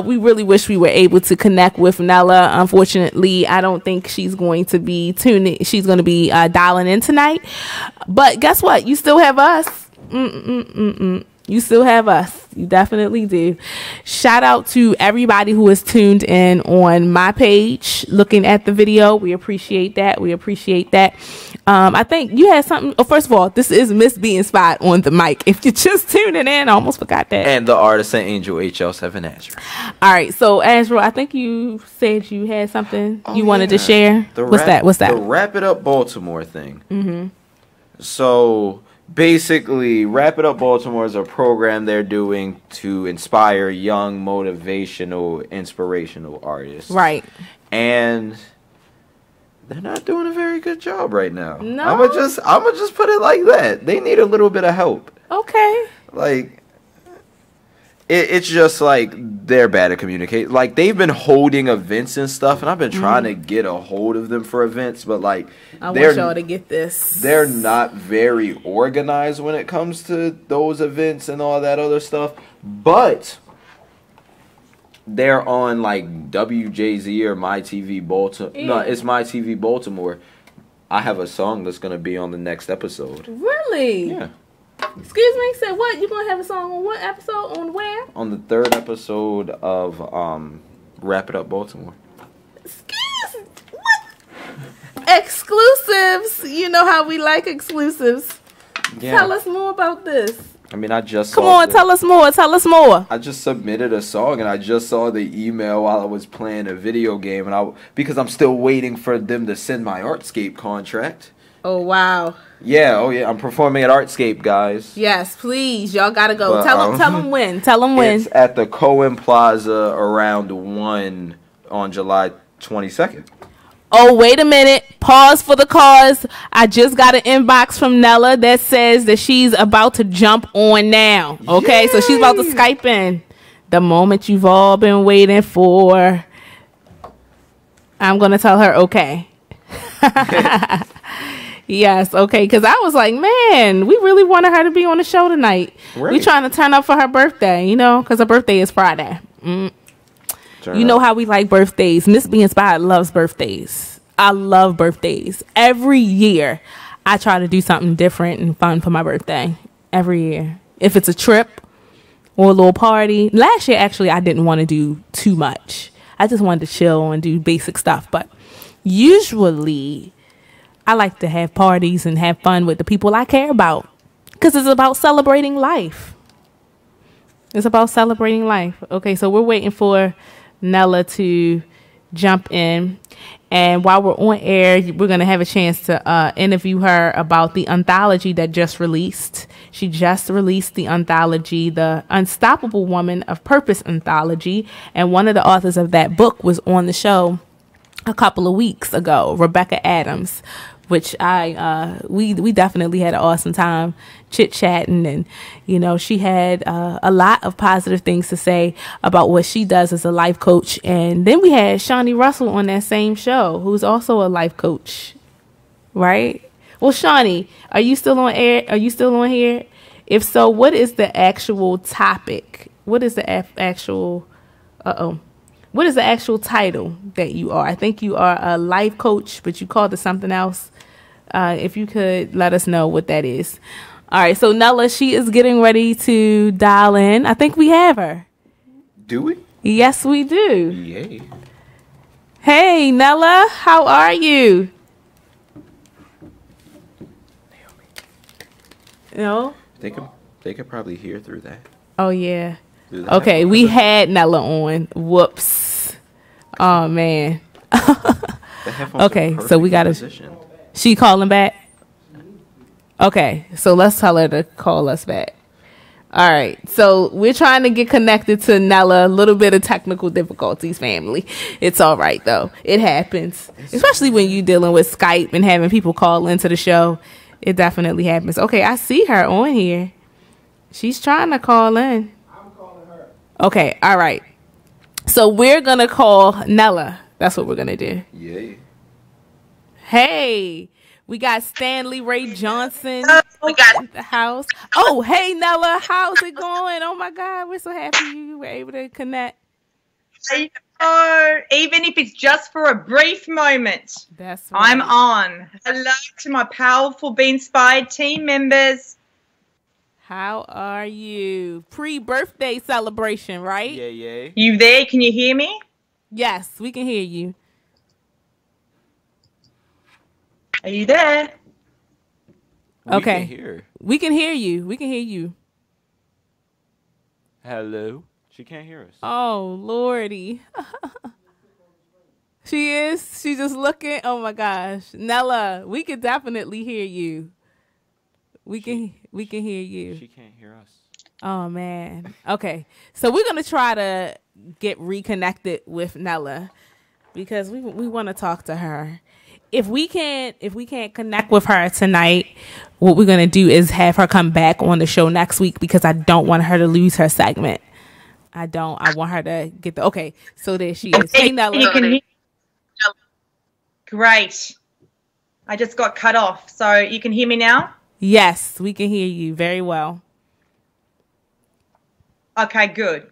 we really wish we were able to connect with Nella. Unfortunately, I don't think she's going to be tuning. She's going to be dialing in tonight. But guess what? You still have us. You still have us. You definitely do. Shout out to everybody who is tuned in on my page, looking at the video. We appreciate that. I think you had something. Oh, first of all, this is Miss Be Inspired on the mic. If you're just tuning in, I almost forgot that. And the artist and angel HL7 Azriel. All right. So, Azriel, I think you said you had something you wanted to share. What's that? The Wrap It Up Baltimore thing. Mm-hmm. So basically, Wrap It Up Baltimore is a program they're doing to inspire young, motivational, inspirational artists. Right. And they're not doing a very good job right now. No. I'ma just put it like that. They need a little bit of help. Okay. Like, it's just like they're bad at communicate. Like, they've been holding events and stuff, and I've been trying to get a hold of them for events, but like, I want y'all to get this. They're not very organized when it comes to those events and all that other stuff. But they're on like WJZ or My TV Baltimore. No, it's My TV Baltimore. I have a song that's gonna be on the next episode. Really? Yeah. Excuse me, say what? You gonna have a song on what episode? On where? On the 3rd episode of Wrap It Up Baltimore. Exclusives. You know how we like exclusives. Yeah. Tell us more about this. I mean, I just Come on, tell us more. Tell us more. I just submitted a song, and I just saw the email while I was playing a video game, and because I'm still waiting for them to send my Artscape contract. Oh wow. Yeah. Oh yeah. I'm performing at Artscape, guys. Yes, please. Y'all gotta go. But, tell them when. Tell them when. It's at the Cohen Plaza around 1 on July 22nd. Oh, wait a minute. Pause for the cause. I just got an inbox from Nella that says that she's about to jump on now. Okay, Yay. So she's about to Skype in. The moment you've all been waiting for. I'm going to tell her okay. Yes, okay, because I was like, man, we really wanted her to be on the show tonight. Right. We trying to turn up for her birthday, because her birthday is Friday. You know how we like birthdays. Miss Be Inspired loves birthdays. I love birthdays. Every year, I try to do something different and fun for my birthday. Every year. If it's a trip or a little party. Last year, actually, I didn't want to do too much. I just wanted to chill and do basic stuff. But usually, I like to have parties and have fun with the people I care about. Because it's about celebrating life. It's about celebrating life. Okay, so we're waiting for Nella to jump in. And while we're on air, we're going to have a chance to interview her about the anthology that just released. She just released the anthology, the Unstoppable Woman of Purpose anthology. And one of the authors of that book was on the show a couple of weeks ago, Rebecca Adams. which we definitely had an awesome time chit-chatting, and you know, she had a lot of positive things to say about what she does as a life coach. And then we had Shawnee Russell on that same show, who's also a life coach, right? Well, Shawnee, are you still on air? Are you still on here? If so, what is the actual topic? What is the actual what is the actual title that you are? I think you are a life coach, but you called it something else. If you could let us know what that is. All right, so Nella, she is getting ready to dial in. I think we have her. Do we? Yes, we do. Yay. Hey, Nella, how are you? No? They could probably hear through that. Oh, yeah. Okay, we had Nella on. Whoops. Oh, man. Okay, so we got to... She calling back? Okay, so let's tell her to call us back. All right, so we're trying to get connected to Nella. A little bit of technical difficulties, family. It's all right, though. It happens, especially when you're dealing with Skype and having people call into the show. It definitely happens. Okay, I see her on here. She's trying to call in. I'm calling her. Okay, all right. So we're going to call Nella. That's what we're going to do. Yay. Hey, we got Stanley Ray Johnson in the house. Oh, hey, Nella. How's it going? Oh, my God. We're so happy you were able to connect. Oh, even if it's just for a brief moment. That's right. I'm on. Hello to my powerful Be Inspired team members. How are you? Pre-birthday celebration, right? Yeah. You there? Can you hear me? Yes, we can hear you. Are you there? Okay. We can hear you. We can hear you. Hello. She can't hear us. Oh, Lordy. She is. She's just looking. Oh, my gosh. Nella, we can definitely hear you. We can hear you. She can't hear us. Oh, man. Okay. So we're going to try to get reconnected with Nella because we want to talk to her. If we can't connect with her tonight, what we're going to do is have her come back on the show next week because I don't want her to lose her segment. I want her to get okay. So there she is. Hey, Nella. You can hear. Great. I just got cut off. So you can hear me now? Yes, we can hear you very well. Okay, good.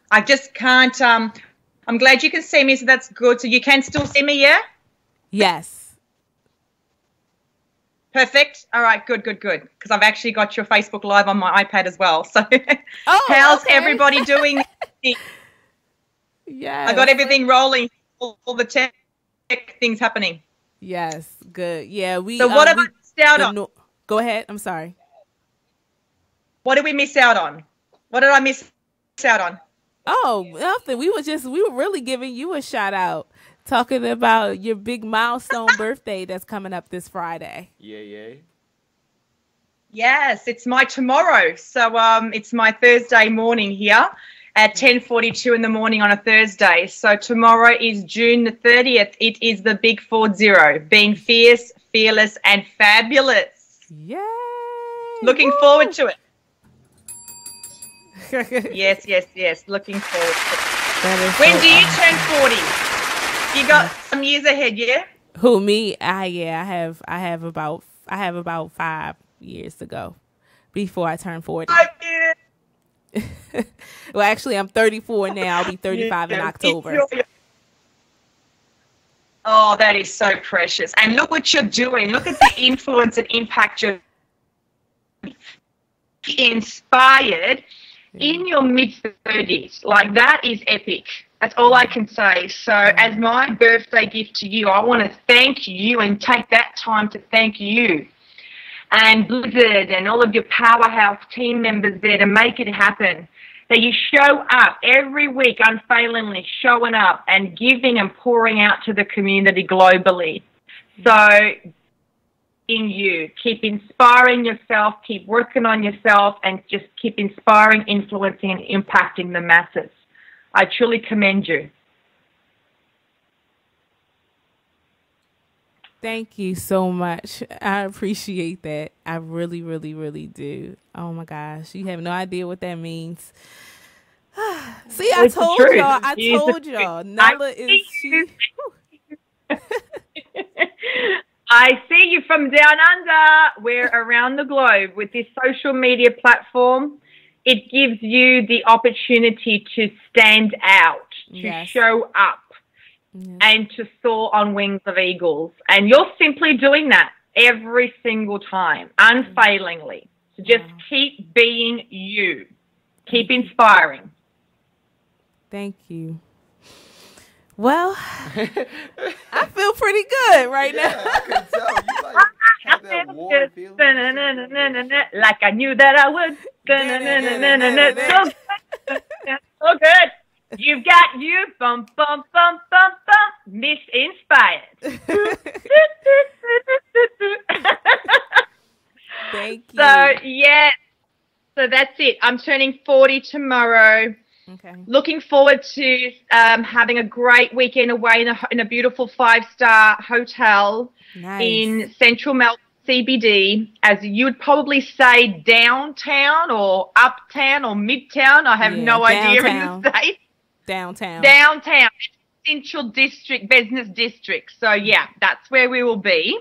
I just can't. I'm glad you can see me, so that's good. So you can still see me, yeah? Yes. Perfect. All right, good. Because I've actually got your Facebook Live on my iPad as well. So how's everybody doing? Yeah. I got everything rolling, all the tech things happening. Yes, good. Yeah, So what have I missed out on? Go ahead. I'm sorry. What did we miss out on? What did I miss out on? Oh, nothing. We were really giving you a shout out. Talking about your big milestone birthday that's coming up this Friday. Yeah. Yes, it's my tomorrow. So it's my Thursday morning here at 10:42 in the morning on a Thursday. So tomorrow is June the 30th. It is the big 40, being fierce, fearless, and fabulous. Yay! Looking forward to it. Yes. Looking forward to it. When do you turn 40? You got some years ahead, yeah? Who, me? I have about 5 years to go before I turn 40. Well, actually, I'm 34 now. I'll be 35 in October. Oh, that is so precious. And look what you're doing. Look at the influence and impact you're inspired in your mid-30s. Like, that is epic. That's all I can say. So as my birthday gift to you, I want to thank you and take that time to thank you and Blizzard and all of your powerhouse team members there to make it happen. That you show up every week unfailingly, showing up and giving and pouring out to the community globally. So in you, keep inspiring yourself, keep working on yourself, and just keep inspiring, influencing, and impacting the masses. I truly commend you. Thank you so much. I appreciate that. I really, really, really do. Oh my gosh. You have no idea what that means. See, I told y'all. I told y'all. Nella is I see you from down under. We're around the globe with this social media platform. It gives you the opportunity to stand out, to show up, and to soar on wings of eagles. And you're simply doing that every single time, unfailingly. So just keep being you. Keep inspiring. Thank you. Well, I feel pretty good right now. I can tell. You like have that warm feeling. Like I knew that I would. So good. You've got you. Bum, bum, bum, bum, bum. Miss Inspired. Thank you. So, yeah. So that's it. I'm turning 40 tomorrow. Okay. Looking forward to having a great weekend away in a beautiful 5-star hotel in central Melbourne CBD, as you would probably say downtown or uptown or midtown. I have no idea in the States. Downtown. Downtown. Central district, business district. So yeah, that's where we will be.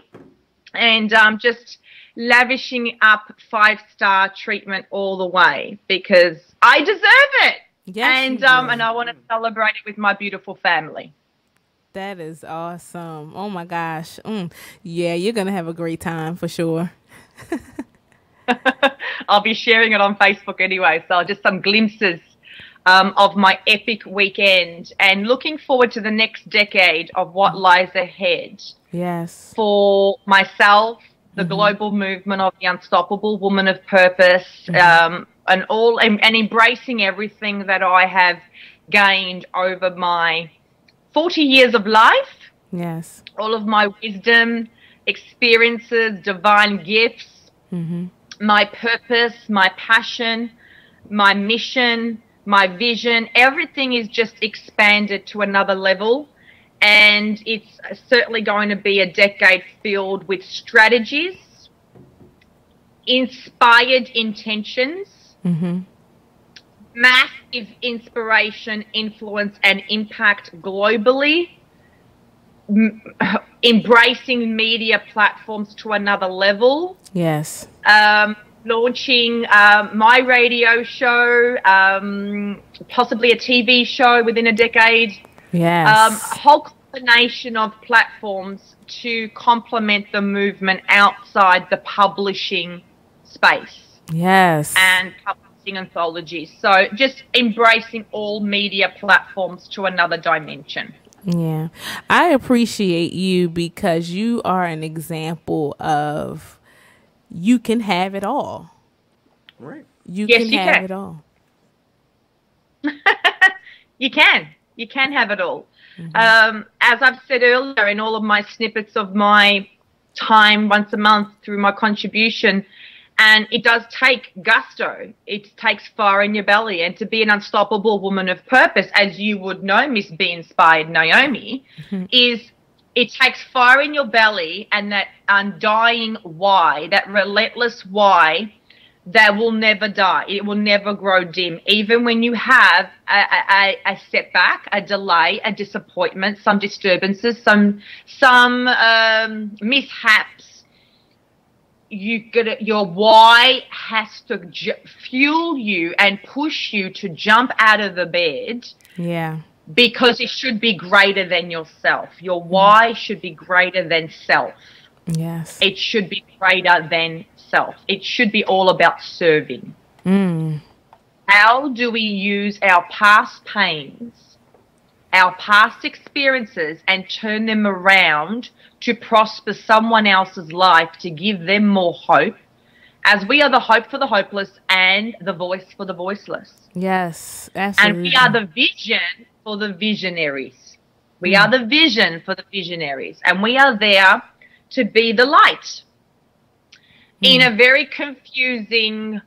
And just lavishing up 5-star treatment all the way because I deserve it. Yes, and I want to celebrate it with my beautiful family. That is awesome. Oh my gosh. Yeah, you're going to have a great time for sure. I'll be sharing it on Facebook anyway. So just some glimpses of my epic weekend and looking forward to the next decade of what lies ahead. Yes. For myself, the global movement of the unstoppable woman of purpose, and embracing everything that I have gained over my 40 years of life. Yes. All of my wisdom, experiences, divine gifts, my purpose, my passion, my mission, my vision, everything is just expanded to another level. And it's certainly going to be a decade filled with strategies, inspired intentions, massive inspiration, influence, and impact globally, embracing media platforms to another level. Yes. Launching my radio show, possibly a TV show within a decade. Yes. A whole combination of platforms to complement the movement outside the publishing space. Yes. And publishing anthologies. So just embracing all media platforms to another dimension. Yeah. I appreciate you because you are an example of you can have it all. Right. You can have it all. You can. You can have it all. As I've said earlier in all of my snippets of my time once a month through my contribution, and it does take gusto. It takes fire in your belly. And to be an unstoppable woman of purpose, as you would know, Miss Be Inspired Naomi, is it takes fire in your belly and that undying why, that relentless why that will never die. It will never grow dim. Even when you have a setback, a delay, a disappointment, some disturbances, some mishaps, your why has to fuel you and push you to jump out of the bed. Yeah. Because it should be greater than yourself. Your why should be greater than self. Yes. It should be greater than self. It should be all about serving. How do we use our past pains, our past experiences, and turn them around to prosper someone else's life, to give them more hope, as we are the hope for the hopeless and the voice for the voiceless. Yes, absolutely. And we are the vision for the visionaries. We are the vision for the visionaries. And we are there to be the light in a very confusing,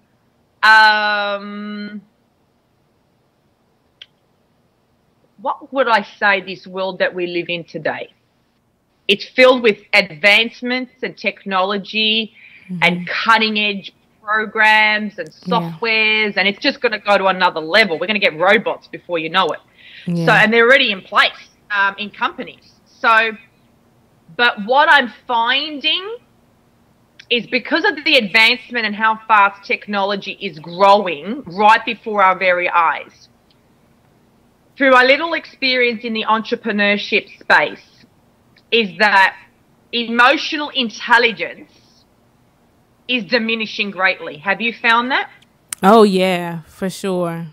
what would I say, this world that we live in today? It's filled with advancements and technology and cutting edge programs and softwares, and it's just going to go to another level. We're going to get robots before you know it. Yeah. So, and they're already in place in companies. So, but what I'm finding is because of the advancement and how fast technology is growing right before our very eyes, through my little experience in the entrepreneurship space, is that emotional intelligence is diminishing greatly. Have you found that? Oh, yeah, for sure.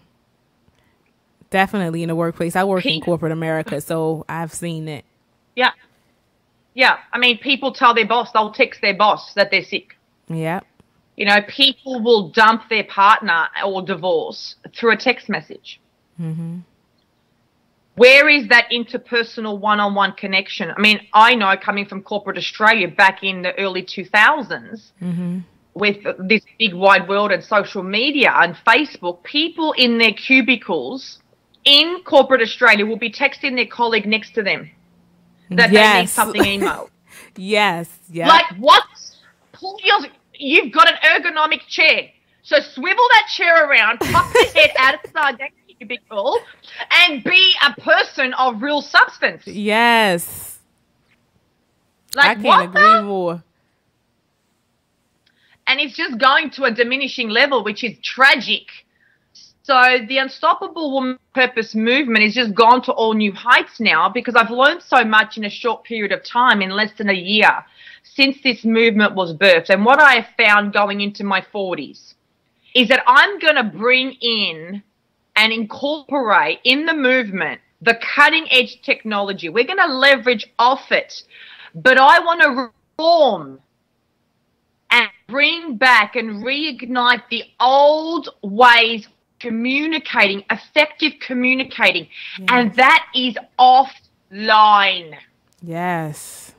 Definitely in the workplace. I work in corporate America, so I've seen it. Yeah. Yeah. I mean, people tell their boss, they'll text their boss that they're sick. Yeah. You know, people will dump their partner or divorce through a text message. Mm-hmm. Where is that interpersonal one-on-one connection? I mean, I know coming from corporate Australia back in the early 2000s, with this big wide world and social media and Facebook, people in their cubicles in corporate Australia will be texting their colleague next to them that they need something emailed. Yes. Yeah. Like, what? You've got an ergonomic chair. So swivel that chair around, pop your head outside that cubicle, and be a person of real substance. Yes. Like, I can't agree more. And it's just going to a diminishing level, which is tragic. So the Unstoppable Woman Purpose movement has just gone to all new heights now, because I've learned so much in a short period of time, in less than a year, since this movement was birthed. And what I have found going into my 40s is that I'm going to bring in and incorporate in the movement the cutting edge technology. We're going to leverage off it, but I want to reform and bring back and reignite the old ways of communicating, effective communicating, and that is offline. Yes.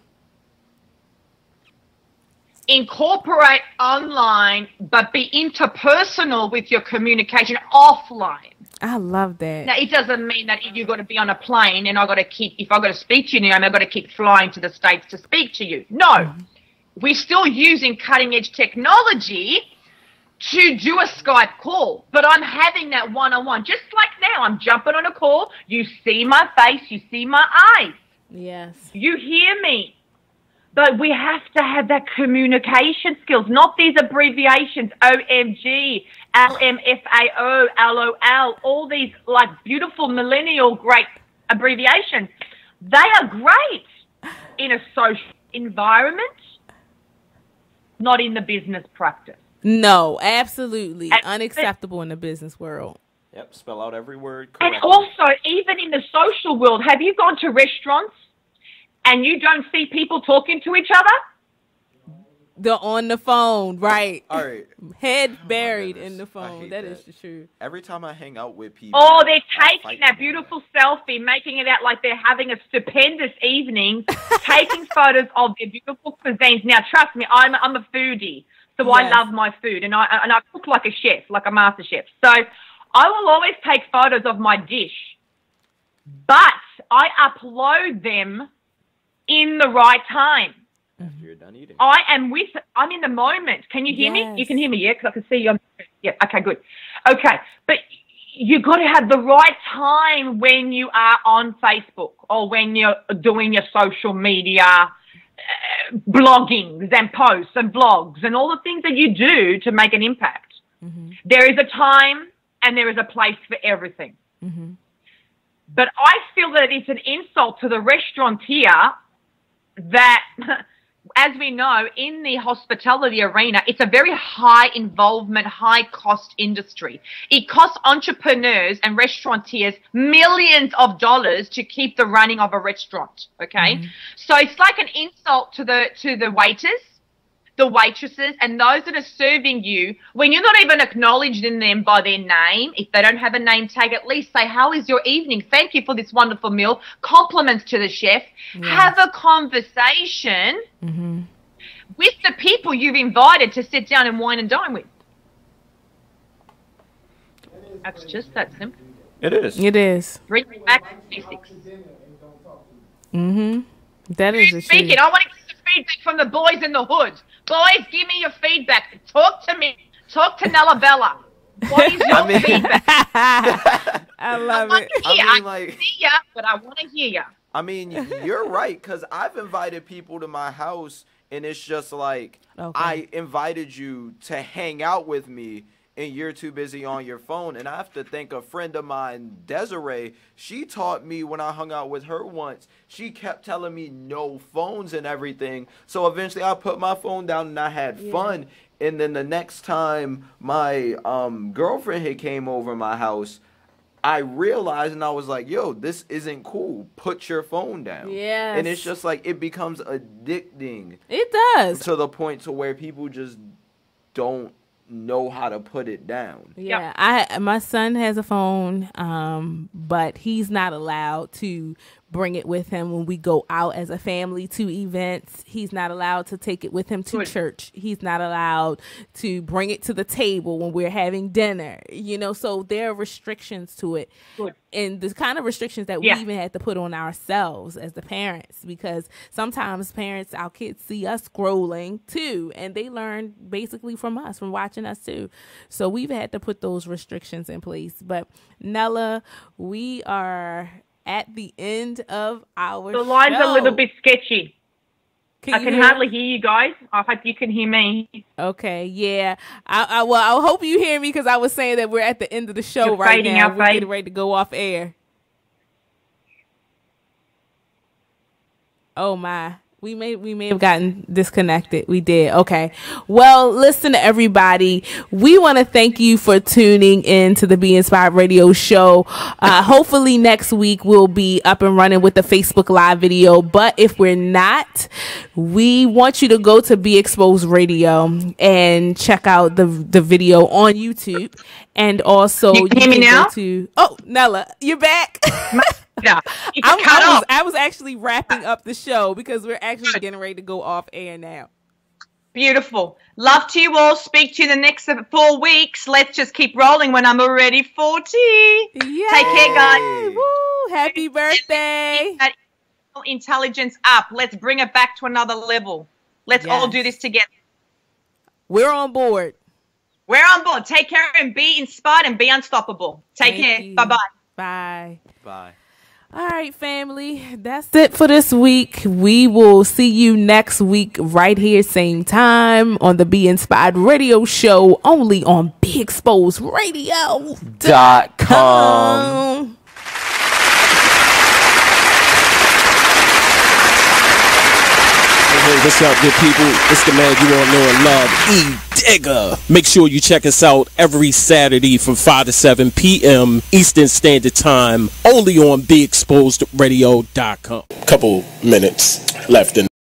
Incorporate online, but be interpersonal with your communication offline. I love that. Now, it doesn't mean that you've got to be on a plane and if I've got to speak to you, I've got to keep flying to the States to speak to you. No. We're still using cutting edge technology to do a Skype call, but I'm having that one-on-one. Just like now, I'm jumping on a call. You see my face, you see my eyes. Yes. You hear me. But we have to have that communication skills, not these abbreviations, OMG, LMFAO, LOL, all these like beautiful millennial great abbreviations. They are great in a social environment, not in the business practice. No, absolutely. Unacceptable in the business world. Yep, spell out every word correctly. And also, even in the social world, have you gone to restaurants and you don't see people talking to each other? They're on the phone, right? All right. Head buried in the phone. That is the truth. Every time I hang out with people... Oh, they're taking that beautiful selfie, making it out like they're having a stupendous evening, taking photos of their beautiful cuisines. Now, trust me, I'm a foodie, so I love my food, and I cook like a chef, like a master chef. So I will always take photos of my dish, but I upload them in the right time. After you're done eating. I'm in the moment. Can you hear me? You can hear me, yeah? Because I can see you. Yeah, okay, good. Okay, but you got to have the right time when you are on Facebook or when you're doing your social media bloggings and posts and blogs and all the things that you do to make an impact. Mm-hmm. There is a time and there is a place for everything. Mm-hmm. But I feel that it's an insult to the restaurateur that, as we know, in the hospitality arena, it's a very high involvement, high cost industry. It costs entrepreneurs and restaurateurs millions of dollars to keep the running of a restaurant. Okay. Mm-hmm. So it's like an insult to the waiters, the waitresses, and those that are serving you when you're not even acknowledging them by their name. If they don't have a name tag, at least say, how is your evening? Thank you for this wonderful meal. Compliments to the chef. Yes. Have a conversation with the people you've invited to sit down and wine and dine with. That's just that simple. It is. It is. Bring me back to basics. That is the Speaking, truth. I want to get some feedback from the boys in the hood. Boys, give me your feedback. Talk to me. Talk to Nella Bella. What is your feedback? I love it. I see ya, but I want to hear ya. I mean, you're right, because I've invited people to my house, and it's just like, I invited you to hang out with me, and you're too busy on your phone. And I have to thank a friend of mine, Desiree. She taught me when I hung out with her once. She kept telling me no phones and everything. So eventually I put my phone down and I had fun. And then the next time my girlfriend had came over my house, I realized and I was like, yo, this isn't cool. Put your phone down. Yes. And it's just like, it becomes addicting. It does. To the point to where people just don't know how to put it down. Yeah, my son has a phone, but he's not allowed to bring it with him when we go out as a family to events. He's not allowed to take it with him to church. He's not allowed to bring it to the table when we're having dinner. You know, so there are restrictions to it. And the kind of restrictions that we even had to put on ourselves as the parents, because sometimes parents, our kids see us scrolling too, and they learn basically from us, from watching us too. So we've had to put those restrictions in place. But Nella, we are at the end of our show. The line's a little bit sketchy. I can hardly hear you guys. I hope you can hear me. Okay, yeah. I hope you hear me, because I was saying that we're at the end of the show right now. We're getting ready to go off air. Oh my. We may have gotten disconnected. We did. Okay. Well, listen, everybody. We want to thank you for tuning in to the Be Inspired Radio Show. Hopefully next week we'll be up and running with the Facebook Live video. But if we're not, we want you to go to Be Exposed Radio and check out the video on YouTube. And also, you can hear me now? Nella, you're back. Yeah, I was actually wrapping up the show, because we're actually getting ready to go off air now. Beautiful. Love to you all. Speak to you in the next 4 weeks. Let's just keep rolling when I'm already 40. Yay. Take care, guys. Woo. Happy birthday. That intelligence up. Let's bring it back to another level. Let's all do this together. We're on board. We're on board. Take care and be inspired and be unstoppable. Take care. Bye-bye. Bye. Bye. All right, family, that's it for this week. We will see you next week right here, same time, on the Be Inspired Radio Show, only on BeExposedRadio.com. Hey, what's up, good people? It's the man you all know and love, E-Digger. Make sure you check us out every Saturday from 5 to 7 p.m. Eastern Standard Time, only on BeExposedRadio.com. Couple minutes left in